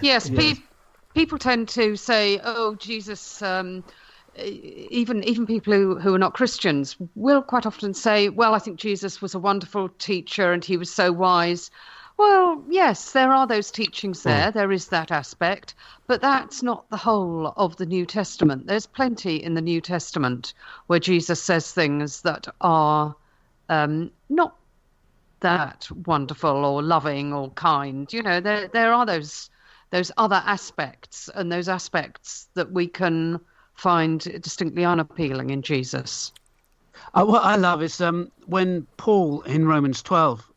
Speaker 3: Yes, people tend to say, oh, Jesus... Even people who are not Christians will quite often say, well, I think Jesus was a wonderful teacher and he was so wise. Well, yes, there are those teachings there. There is that aspect, but that's not the whole of the New Testament. There's plenty in the New Testament where Jesus says things that are not that wonderful or loving or kind. There are those other aspects, and those aspects that we can find distinctly unappealing in Jesus.
Speaker 2: What I love is when Paul in Romans 12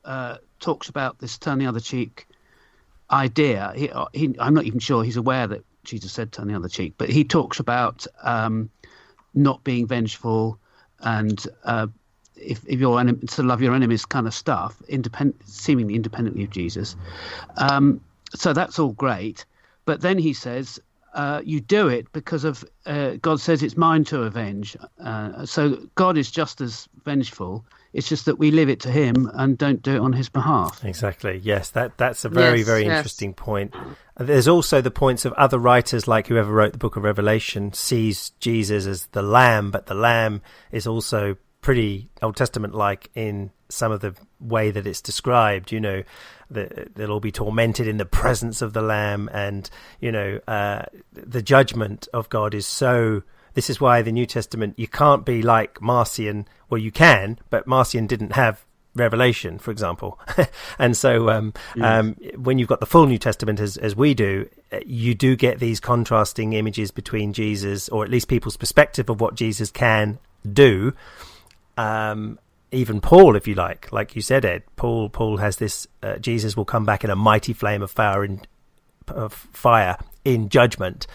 Speaker 2: talks about this turn the other cheek idea. I'm not even sure he's aware that Jesus said turn the other cheek, but he talks about not being vengeful and if you're to love your enemies kind of stuff, seemingly independently of Jesus. So that's all great. But then he says, you do it because of God says it's mine to avenge. So God is just as vengeful. It's just that we leave it to him and don't do it on his behalf.
Speaker 1: Exactly. Yes, that's a very, very interesting point. There's also the points of other writers, like whoever wrote the book of Revelation, sees Jesus as the Lamb, but the Lamb is also pretty Old Testament-like in some of the way that it's described. They'll all be tormented in the presence of the Lamb, and the judgment of God is so. This is why the New Testament, you can't be like Marcion. Well, you can, but Marcion didn't have Revelation, for example. And so when you've got the full New Testament as we do, you do get these contrasting images between Jesus, or at least people's perspective of what Jesus can do. Even Paul, if you like you said, Ed, Paul has this, Jesus will come back in a mighty flame of fire in judgment,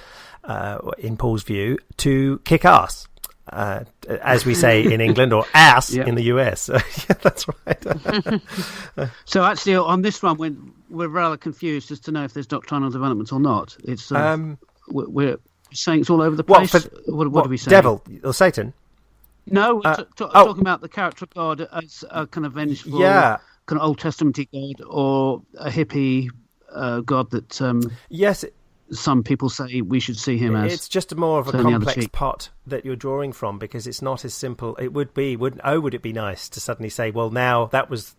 Speaker 1: in Paul's view, to kick ass, as we say in England, or ass in the US. Yeah, that's right.
Speaker 2: So actually on this one, we're rather confused as to know if there's doctrinal development or not. It's we're saying it's all over the place. What do we say?
Speaker 1: Devil or Satan?
Speaker 2: No, we're talking about the character of God as a kind of vengeful, kind of Old Testament-y God, or a hippie God that
Speaker 1: yes,
Speaker 2: some people say we should see him as.
Speaker 1: It's just more of a complex pot that you're drawing from, because it's not as simple. It would be, would it be nice to suddenly say, well, now that was...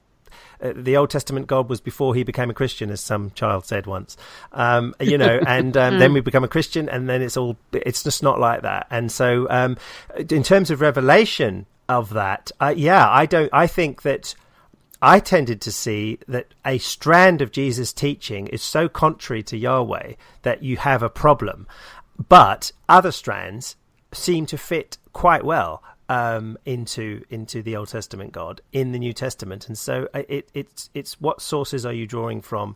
Speaker 1: the Old Testament God was before he became a Christian, as some child said once, and then we become a Christian, and then it's just not like that. And so in terms of revelation of that, I think that I tended to see that a strand of Jesus' teaching is so contrary to Yahweh that you have a problem, but other strands seem to fit quite well into the Old Testament God in the New Testament. And so it's what sources are you drawing from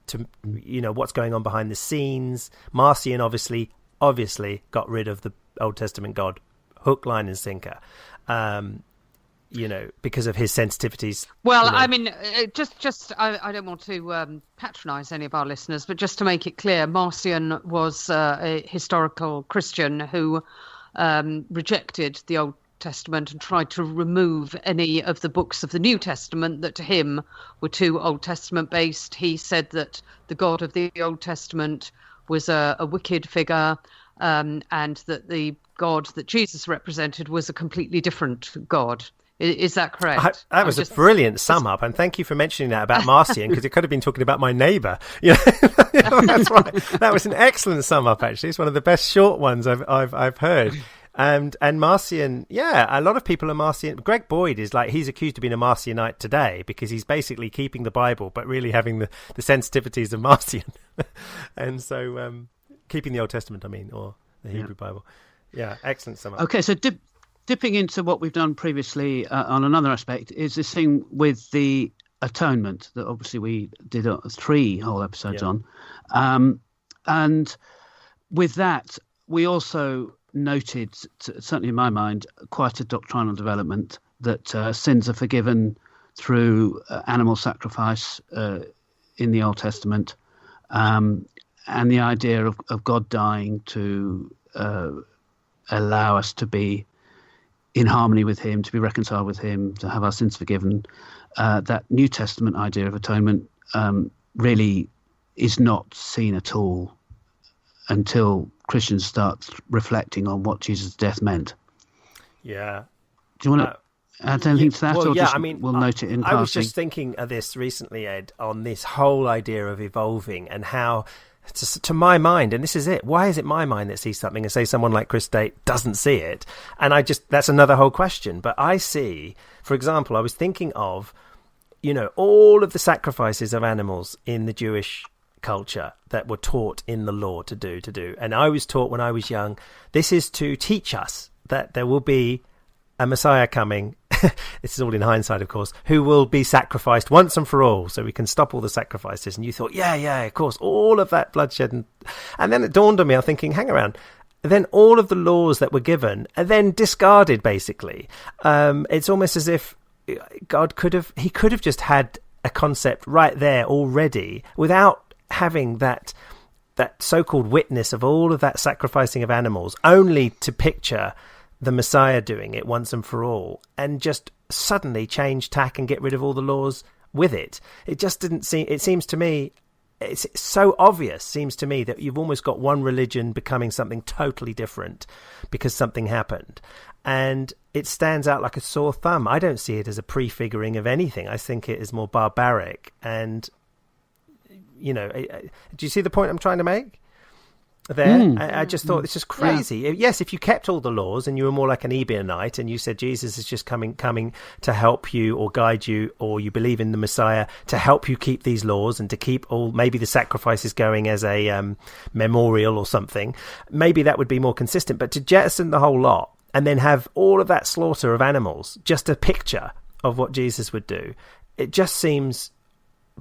Speaker 1: to what's going on behind the scenes. Marcion obviously got rid of the Old Testament God hook, line and sinker, because of his sensitivities.
Speaker 3: Well, I mean, I don't want to patronize any of our listeners, but just to make it clear, Marcion was a historical Christian who rejected the Old Testament and tried to remove any of the books of the New Testament that to him were too Old Testament based. He said that the God of the Old Testament was a wicked figure, and that the God that Jesus represented was a completely different God. Is that correct?
Speaker 1: That was a brilliant sum up, and thank you for mentioning that about Marcion, because it could have been talking about my neighbour. That's right. That was an excellent sum up. Actually, it's one of the best short ones I've heard. And Marcion, a lot of people are Marcion. Greg Boyd is he's accused of being a Marcionite today, because he's basically keeping the Bible but really having the sensitivities of Marcion, and so keeping the Old Testament, or the Hebrew Bible. Yeah, excellent sum up.
Speaker 2: Okay, so dipping into what we've done previously on another aspect is this thing with the atonement that obviously we did 3 whole episodes on, and with that we also noted, certainly in my mind, quite a doctrinal development that sins are forgiven through animal sacrifice in the Old Testament, and the idea of God dying to allow us to be in harmony with him, to be reconciled with him, to have our sins forgiven. That New Testament idea of atonement really is not seen at all until Christians start reflecting on what Jesus' death meant. Yeah. Do you want to add anything to that?
Speaker 1: Well,
Speaker 2: we'll note it in passing.
Speaker 1: I was just thinking of this recently, Ed, on this whole idea of evolving and how, to my mind, and this is it, why is it my mind that sees something and say someone like Chris Date doesn't see it? And that's another whole question. But I see, for example, I was thinking of all of the sacrifices of animals in the Jewish culture that were taught in the law to do. And I was taught when I was young, this is to teach us that there will be a Messiah coming. This is all in hindsight, of course, who will be sacrificed once and for all, so we can stop all the sacrifices. And you thought, yeah, of course, all of that bloodshed. And then it dawned on me, I'm thinking, hang around. Then all of the laws that were given are then discarded, basically. It's almost as if God could have just had a concept right there already without having that so-called witness of all of that sacrificing of animals, only to picture the Messiah doing it once and for all, and just suddenly change tack and get rid of all the laws with it. It just didn't seem, it seems to me, it's so obvious, seems to me, that you've almost got one religion becoming something totally different because something happened. And it stands out like a sore thumb. I don't see it as a prefiguring of anything. I think it is more barbaric. And, do you see the point I'm trying to make there? I just thought it's just crazy. Yeah. Yes, if you kept all the laws and you were more like an Ebionite and you said Jesus is just coming to help you or guide you, or you believe in the Messiah to help you keep these laws and to keep all maybe the sacrifices going as a memorial or something, maybe that would be more consistent. But to jettison the whole lot and then have all of that slaughter of animals, just a picture of what Jesus would do, it just seems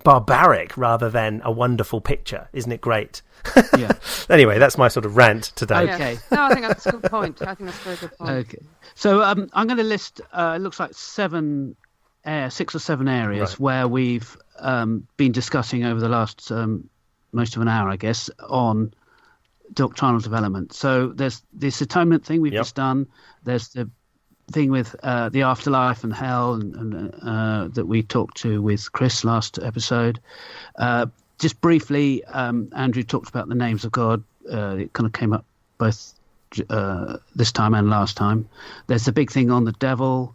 Speaker 1: barbaric rather than a wonderful picture. Isn't it great?
Speaker 2: Yeah.
Speaker 1: Anyway, that's my sort of rant today.
Speaker 2: Okay.
Speaker 3: No, I think that's a good point. I think that's a very good point.
Speaker 2: Okay. So I'm going to list, it looks like 6 or 7 areas where we've been discussing over the last most of an hour, I guess, on doctrinal development. So there's this atonement thing we've just done. There's the thing with the afterlife and hell and that we talked to with Chris last episode. Just briefly, Andrew talked about the names of God. It kind of came up both this time and last time. There's the big thing on the devil,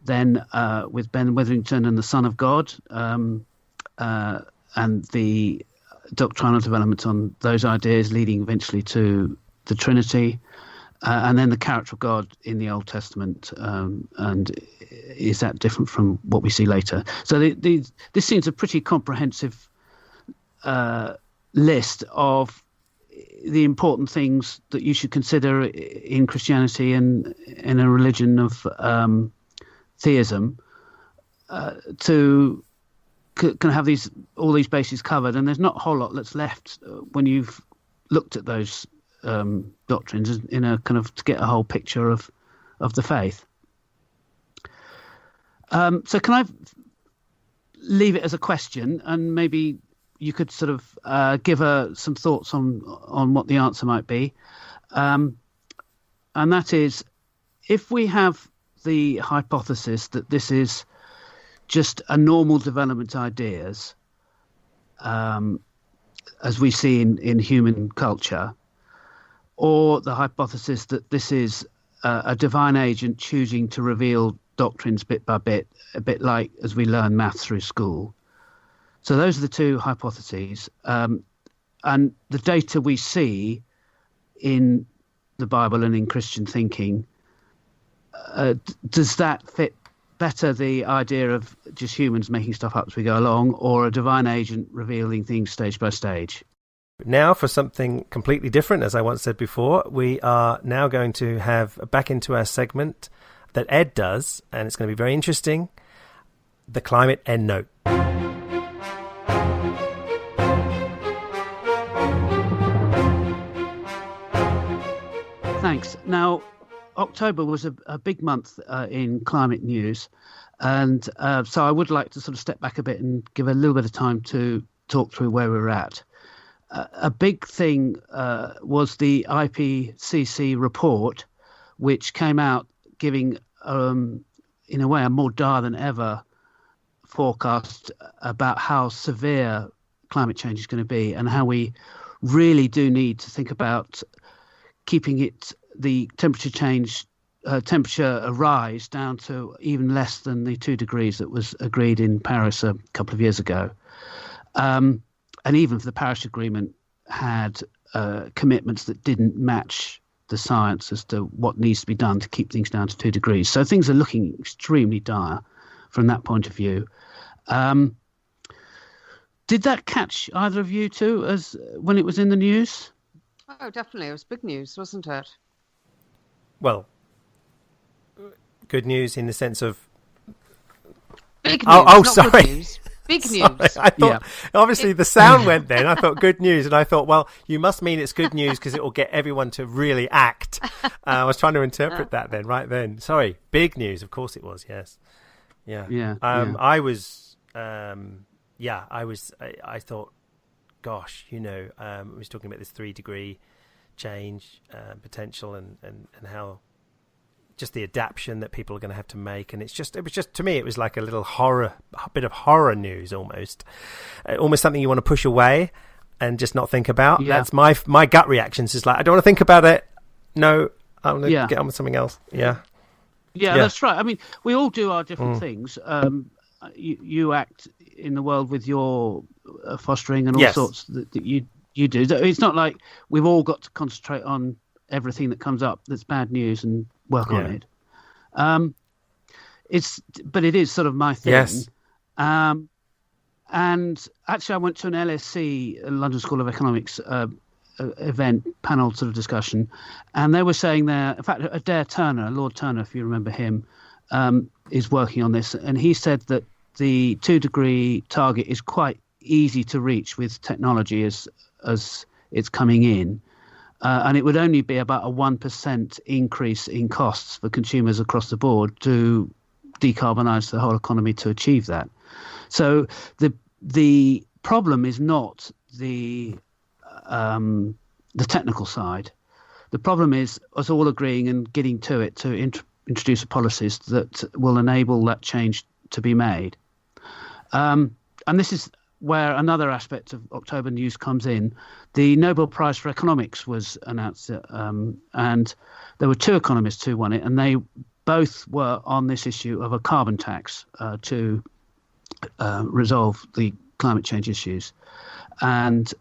Speaker 2: then with Ben Witherington and the Son of God, and the doctrinal development on those ideas leading eventually to the Trinity. And then the character of God in the Old Testament, and is that different from what we see later? So this seems a pretty comprehensive list of the important things that you should consider in Christianity and in a religion of theism to can have all these bases covered. And there's not a whole lot that's left when you've looked at those doctrines in a kind of to get a whole picture of the faith. So can I leave it as a question, and maybe you could sort of give some thoughts on what the answer might be, and that is, if we have the hypothesis that this is just a normal development ideas, as we see in human culture, or the hypothesis that this is a divine agent choosing to reveal doctrines bit by bit, a bit like as we learn maths through school. So those are the two hypotheses. And the data we see in the Bible and in Christian thinking, does that fit better the idea of just humans making stuff up as we go along, or a divine agent revealing things stage by stage?
Speaker 1: Now for something completely different, as I once said before, we are now going to have back into our segment that Ed does, and it's going to be very interesting, the climate end note.
Speaker 2: Thanks. Now, October was a big month in climate news, and so I would like to sort of step back a bit and give a little bit of time to talk through where we're at. A big thing was the IPCC report, which came out giving, in a way, a more dire than ever forecast about how severe climate change is going to be, and how we really do need to think about keeping the temperature rise down to even less than the 2 degrees that was agreed in Paris a couple of years ago. And even if the Paris Agreement had commitments that didn't match the science as to what needs to be done to keep things down to 2 degrees. So things are looking extremely dire from that point of view. Did that catch either of you two as when it was in the news?
Speaker 3: Oh, definitely. It was big news, wasn't it?
Speaker 1: Well, good news in the sense of...
Speaker 3: Big news,
Speaker 1: Oh,
Speaker 3: not
Speaker 1: sorry.
Speaker 3: good news. Big
Speaker 1: Sorry,
Speaker 3: news.
Speaker 1: I thought, obviously the sound went then. I thought good news, and I thought, well, you must mean it's good news because it will get everyone to really act. I was trying to interpret that then, right then. Sorry, big news. Of course it was, yes. Yeah. I was, I thought, gosh, I was talking about this 3-degree change potential and how just the adaptation that people are going to have to make, and it was just to me it was like a bit of horror news almost something you want to push away and just not think about. That's my gut reactions is like, I don't want to think about it. No, I want to get on with something else. Yeah,
Speaker 2: that's right. I mean, we all do our different things. You act in the world with your fostering and all sorts that you do. It's not like we've all got to concentrate on everything that comes up that's bad news and work on it. But it is sort of my thing.
Speaker 1: Yes.
Speaker 2: And actually I went to an LSE, London School of Economics event, panel sort of discussion, and they were saying there, in fact, Lord Turner, if you remember him, is working on this, and he said that the 2-degree target is quite easy to reach with technology as it's coming in. And it would only be about a 1% increase in costs for consumers across the board to decarbonise the whole economy to achieve that. So the problem is not the technical side. The problem is us all agreeing and getting to it to introduce policies that will enable that change to be made. And this is where another aspect of October news comes in. The Nobel Prize for Economics was announced, and there were 2 economists who won it, and they both were on this issue of a carbon tax to resolve the climate change issues. And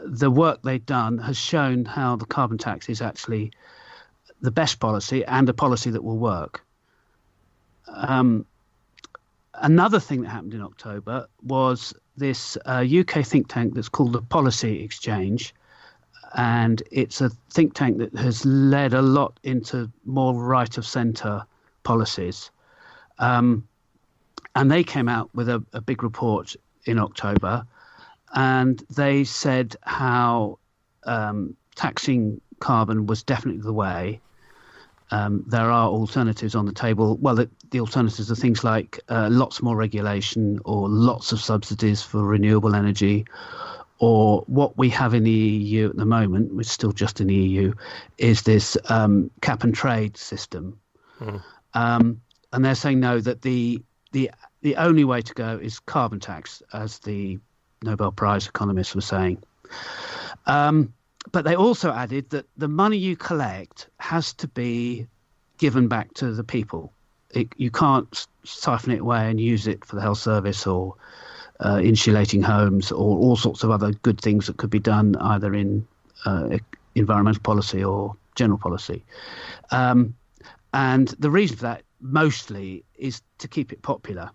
Speaker 2: the work they've done has shown how the carbon tax is actually the best policy and a policy that will work. Another thing that happened in October was this UK think tank that's called the Policy Exchange, and it's a think tank that has led a lot into more right of centre policies. And they came out with a big report in October, and they said how taxing carbon was definitely the way. There are alternatives on the table. Well, the alternatives are things like lots more regulation or lots of subsidies for renewable energy, or what we have in the EU at the moment, which is still just in the EU, is this cap and trade system. And they're saying no, that the only way to go is carbon tax, as the Nobel Prize economists were saying. But they also added that the money you collect has to be given back to the people. You can't siphon it away and use it for the health service or insulating homes or all sorts of other good things that could be done either in environmental policy or general policy. And the reason for that mostly is to keep it popular.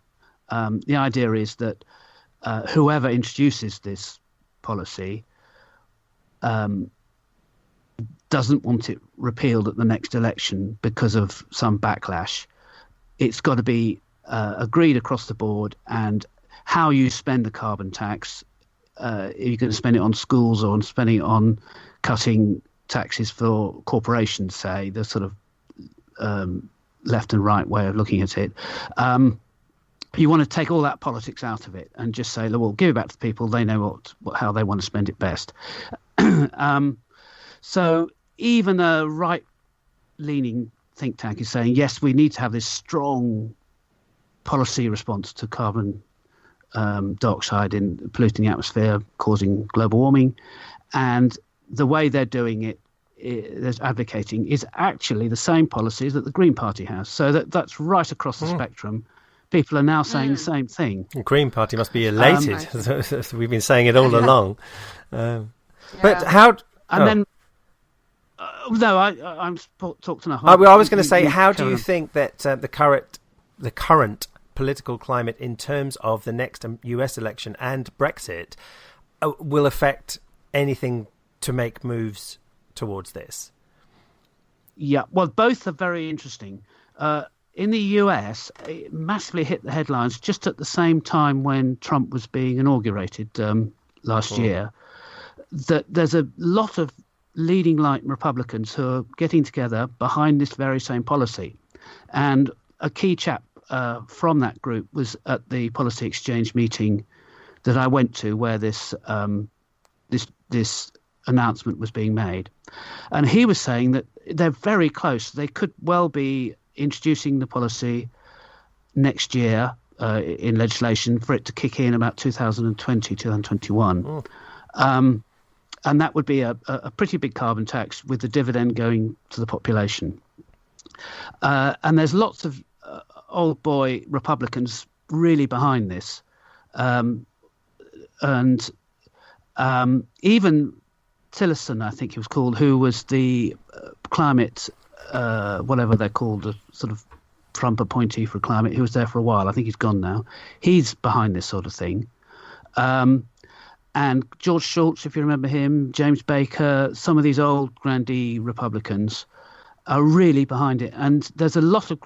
Speaker 2: The idea is that whoever introduces this policy doesn't want it repealed at the next election because of some backlash. It's got to be agreed across the board, and how you spend the carbon tax, are you going to spend it on schools or on spending it on cutting taxes for corporations, say, the sort of left and right way of looking at it. You want to take all that politics out of it and just say, well, give it back to the people. They know how they want to spend it best. So even a right-leaning think tank is saying, yes, we need to have this strong policy response to carbon dioxide in polluting the atmosphere, causing global warming. And the way they're doing it, they're advocating, is actually the same policies that the Green Party has. So that's right across the spectrum. People are now saying the same thing.
Speaker 1: The Green Party must be elated. We've been saying it all along. But how...
Speaker 2: And then... no, I'm talked enough.
Speaker 1: I was going to say, how do you think that the current political climate in terms of the next US election and Brexit will affect anything to make moves towards this?
Speaker 2: Yeah, well, both are very interesting. In the US, it massively hit the headlines just at the same time when Trump was being inaugurated last year, that there's a lot of leading light Republicans who are getting together behind this very same policy. And a key chap from that group was at the policy exchange meeting that I went to, where this announcement was being made. And he was saying that they're very close. They could well be introducing the policy next year in legislation for it to kick in about 2020, 2021. And that would be a pretty big carbon tax with the dividend going to the population. And there's lots of old boy Republicans really behind this. And even Tillerson, I think he was called, who was the climate, whatever they're called, the sort of Trump appointee for climate, he was there for a while. I think he's gone now. He's behind this sort of thing. And George Shultz, if you remember him, James Baker, some of these old grandee Republicans are really behind it. And there's a lot of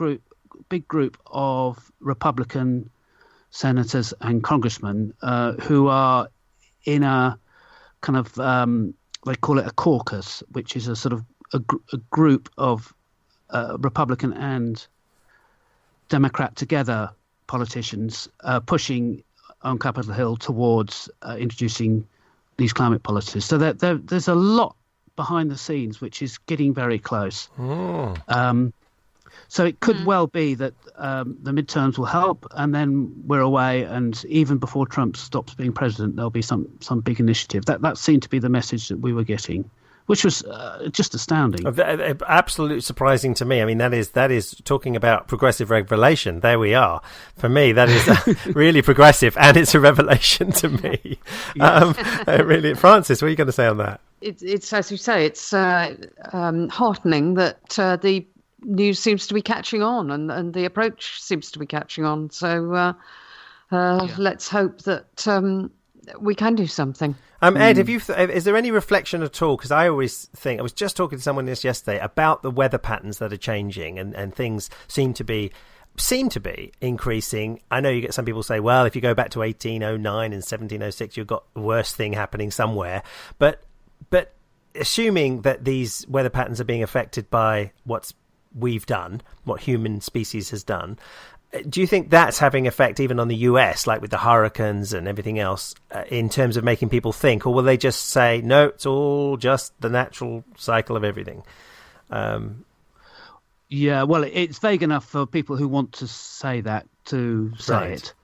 Speaker 2: big group of Republican senators and congressmen who are in a kind of, they call it a caucus, which is a sort of a group of Republican and Democrat together politicians pushing on Capitol Hill towards introducing these climate policies. So there's a lot behind the scenes which is getting very close. So it could well be that the midterms will help, and then we're away, and even before Trump stops being president, there'll be some big initiative. That seemed to be the message that we were getting, which was just astounding.
Speaker 1: Absolutely surprising to me. I mean, that is talking about progressive revelation. There we are. For me, that is really progressive, and it's a revelation to me. Yes. Really, Francis, what are you going to say on that?
Speaker 3: It's as you say, it's heartening that the news seems to be catching on, and the approach seems to be catching on. So let's hope that we can do something.
Speaker 1: Ed, is there any reflection at all? Because I always think, I was just talking to someone yesterday about the weather patterns that are changing, and things seem to be increasing. I know you get some people say, well, if you go back to 1809 and 1706, you've got the worst thing happening somewhere. But assuming that these weather patterns are being affected by what we've done, what human species has done, do you think that's having effect even on the US, like with the hurricanes and everything else, in terms of making people think, or will they just say, no, it's all just the natural cycle of everything?
Speaker 2: Yeah, well, it's vague enough for people who want to say that to say it.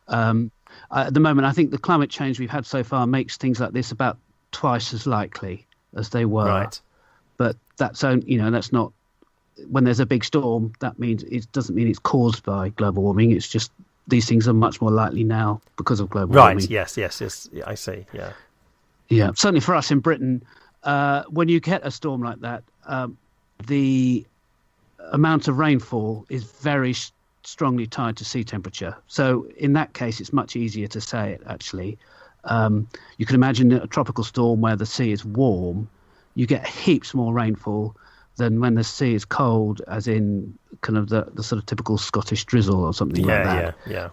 Speaker 2: At the moment, I think the climate change we've had so far makes things like this about twice as likely as they were.
Speaker 1: Right.
Speaker 2: But that's not. When there's a big storm, that means it doesn't mean it's caused by global warming. It's just these things are much more likely now because of global warming.
Speaker 1: Right. Yes. Yeah, I see. Yeah.
Speaker 2: Yeah. Certainly for us in Britain, when you get a storm like that, the amount of rainfall is very strongly tied to sea temperature. So in that case, it's much easier to say it. Actually, you can imagine a tropical storm where the sea is warm. You get heaps more rainfall than when the sea is cold, as in kind of the sort of typical Scottish drizzle or something like that. Yeah.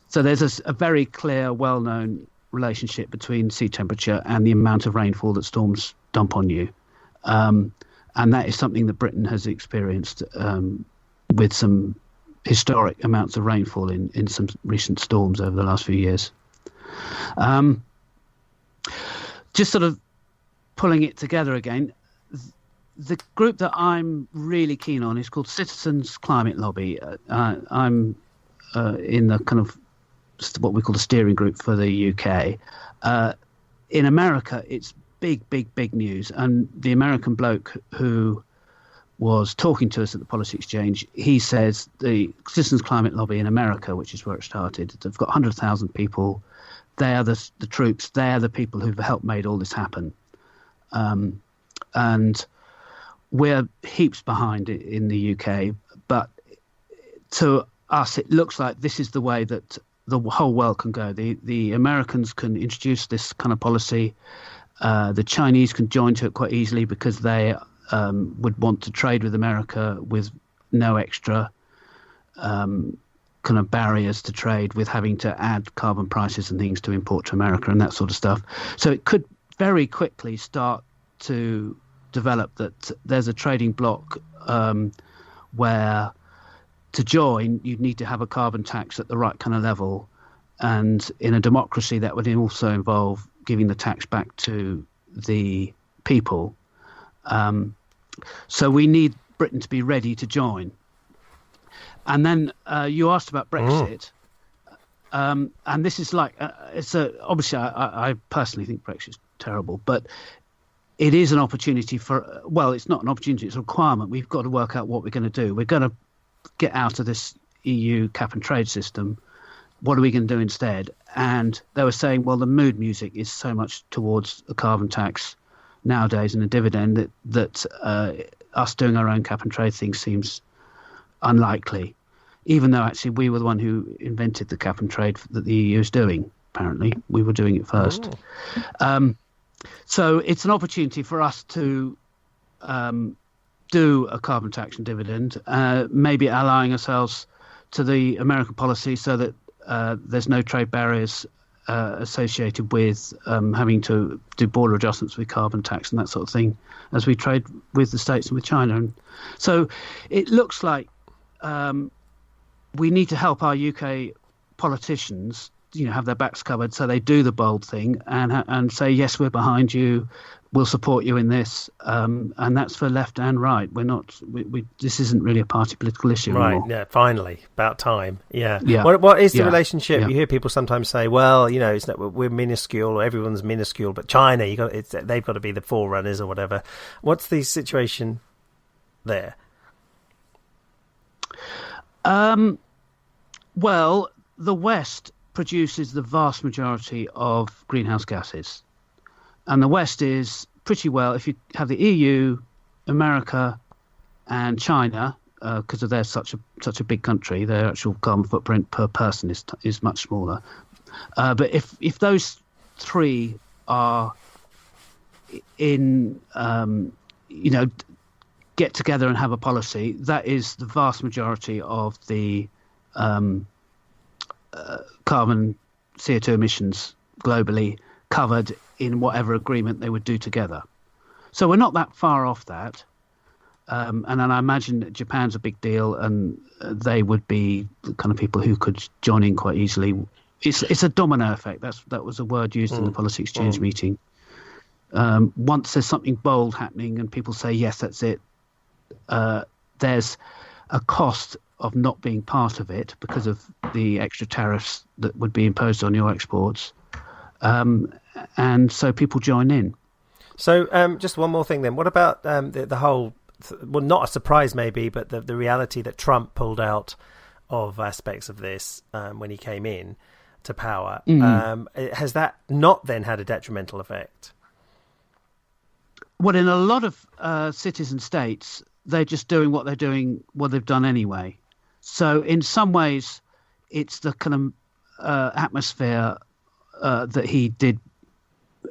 Speaker 2: So there's a very clear, well-known relationship between sea temperature and the amount of rainfall that storms dump on you. And that is something that Britain has experienced with some historic amounts of rainfall in some recent storms over the last few years. Just sort of pulling it together again, the group that I'm really keen on is called Citizens Climate Lobby. I'm in the kind of what we call the steering group for the UK. In America, it's big news. And the American bloke who was talking to us at the Policy Exchange, he says the Citizens Climate Lobby in America, which is where it started, they've got 100,000 people. They are the troops. They are the people who've helped made all this happen. And we're heaps behind in the UK, but to us, it looks like this is the way that the whole world can go. The Americans can introduce this kind of policy. The Chinese can join to it quite easily because they would want to trade with America with no extra kind of barriers to trade, with having to add carbon prices and things to import to America and that sort of stuff. So it could very quickly start to develop that there's a trading bloc where to join you'd need to have a carbon tax at the right kind of level, and in a democracy that would also involve giving the tax back to the people. So we need Britain to be ready to join. And then you asked about Brexit, and this is like obviously I personally think Brexit's terrible, but it is an opportunity for, well, it's not an opportunity, it's a requirement. We've got to work out what we're going to do. We're going to get out of this EU cap and trade system. What are we going to do instead? And they were saying, well, the mood music is so much towards a carbon tax nowadays and a dividend that us doing our own cap and trade thing seems unlikely, even though actually we were the one who invented the cap and trade that the EU is doing. Apparently, we were doing it first. So it's an opportunity for us to do a carbon tax and dividend, maybe allying ourselves to the American policy so that there's no trade barriers associated with having to do border adjustments with carbon tax and that sort of thing as we trade with the States and with China. And so it looks like we need to help our UK politicians, have their backs covered, so they do the bold thing and say, yes, we're behind you, we'll support you in this, and that's for left and right. We're not. This isn't really a party political issue
Speaker 1: right
Speaker 2: anymore.
Speaker 1: Yeah, finally, about time. Yeah.
Speaker 2: Yeah.
Speaker 1: What is the relationship?
Speaker 2: Yeah.
Speaker 1: You hear people sometimes say, well, it's not, we're minuscule, or everyone's minuscule, but China, they've got to be the forerunners or whatever. What's the situation there?
Speaker 2: Well, the West produces the vast majority of greenhouse gases. And the West is pretty well, if you have the EU, America, and China, because they're such a big country, their actual carbon footprint per person is much smaller. But if those three are in, get together and have a policy, that is the vast majority of the carbon CO2 emissions globally covered in whatever agreement they would do together. So we're not that far off that. And then I imagine that Japan's a big deal, and they would be the kind of people who could join in quite easily. It's a domino effect. That was a word used in the policy exchange meeting. Once there's something bold happening and people say, yes, that's it, there's a cost of not being part of it because of the extra tariffs that would be imposed on your exports. And so people join in.
Speaker 1: So just one more thing then. What about the whole, well, not a surprise maybe, but the reality that Trump pulled out of aspects of this when he came in to power? Has that not then had a detrimental effect?
Speaker 2: Well, in a lot of cities and states, they're just doing what they've done anyway. So in some ways, it's the kind of atmosphere that he did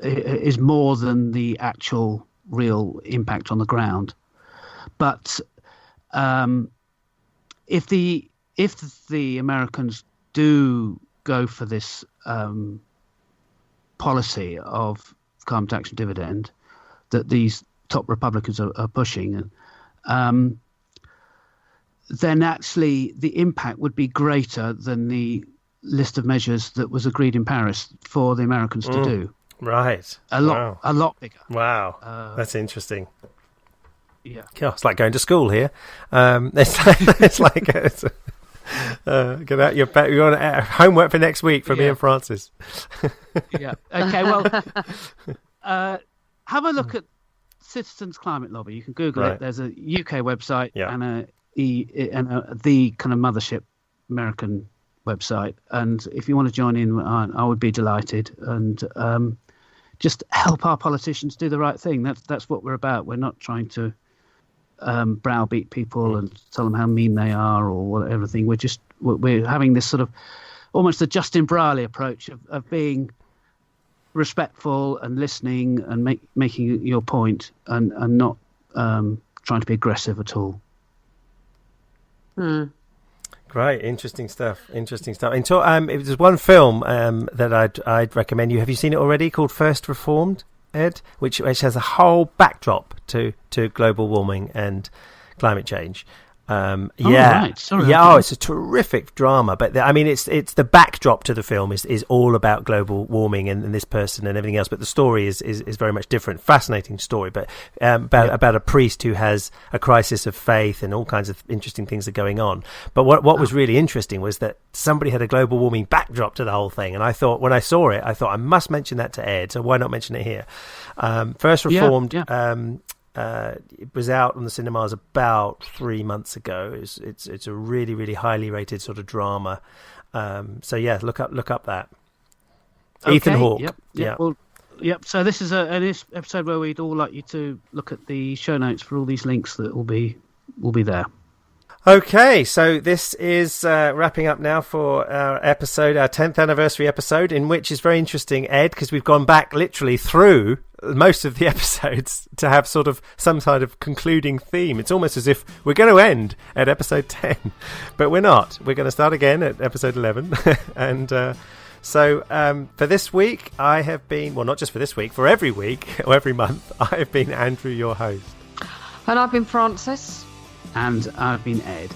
Speaker 2: is more than the actual real impact on the ground. But if the Americans do go for this policy of carbon tax and dividend that these top Republicans are pushing, then actually the impact would be greater than the list of measures that was agreed in Paris for the Americans to do.
Speaker 1: Right.
Speaker 2: A lot bigger.
Speaker 1: Wow. That's interesting.
Speaker 2: Yeah.
Speaker 1: God, it's like going to school here. It's like get out your back. You want homework for next week for me and Francis.
Speaker 2: Yeah. Okay. Well, have a look at Citizens Climate Lobby. You can Google it. There's a UK website and the kind of mothership American website. And if you want to join in, I would be delighted. And just help our politicians do the right thing. That's what we're about. We're not trying to browbeat people and tell them how mean they are or whatever. Everything. We're having this sort of almost a Justin Brierley approach of being respectful and listening and making your point and not trying to be aggressive at all.
Speaker 1: Great, interesting stuff. And there's one film that I'd recommend you. Have you seen it already? Called First Reformed, Ed, which has a whole backdrop to global warming and climate change.
Speaker 2: Right. Sorry,
Speaker 1: it's a terrific drama, but it's the backdrop to the film is all about global warming and this person and everything else, but the story is very much different. Fascinating story, but about a priest who has a crisis of faith and all kinds of interesting things are going on. But what was really interesting was that somebody had a global warming backdrop to the whole thing, and I thought when I saw it, I must mention that to Ed, so why not mention it here? First Reformed. It was out on the cinemas about 3 months ago. It's a really, really highly rated sort of drama. Look up that. Okay, Ethan Hawke.
Speaker 2: Yep. So this is an episode where we'd all like you to look at the show notes for all these links that will be there.
Speaker 1: Okay, so this is wrapping up now for our 10th anniversary episode, in which is very interesting, Ed, because we've gone back literally through most of the episodes to have sort of some sort of concluding theme. It's almost as if we're going to end at episode 10, but we're not. We're going to start again at episode 11. And so for this week, I have been, well, not just for this week, for every week or every month, I have been Andrew, your host.
Speaker 3: And I've been Francis.
Speaker 2: And I've been Ed.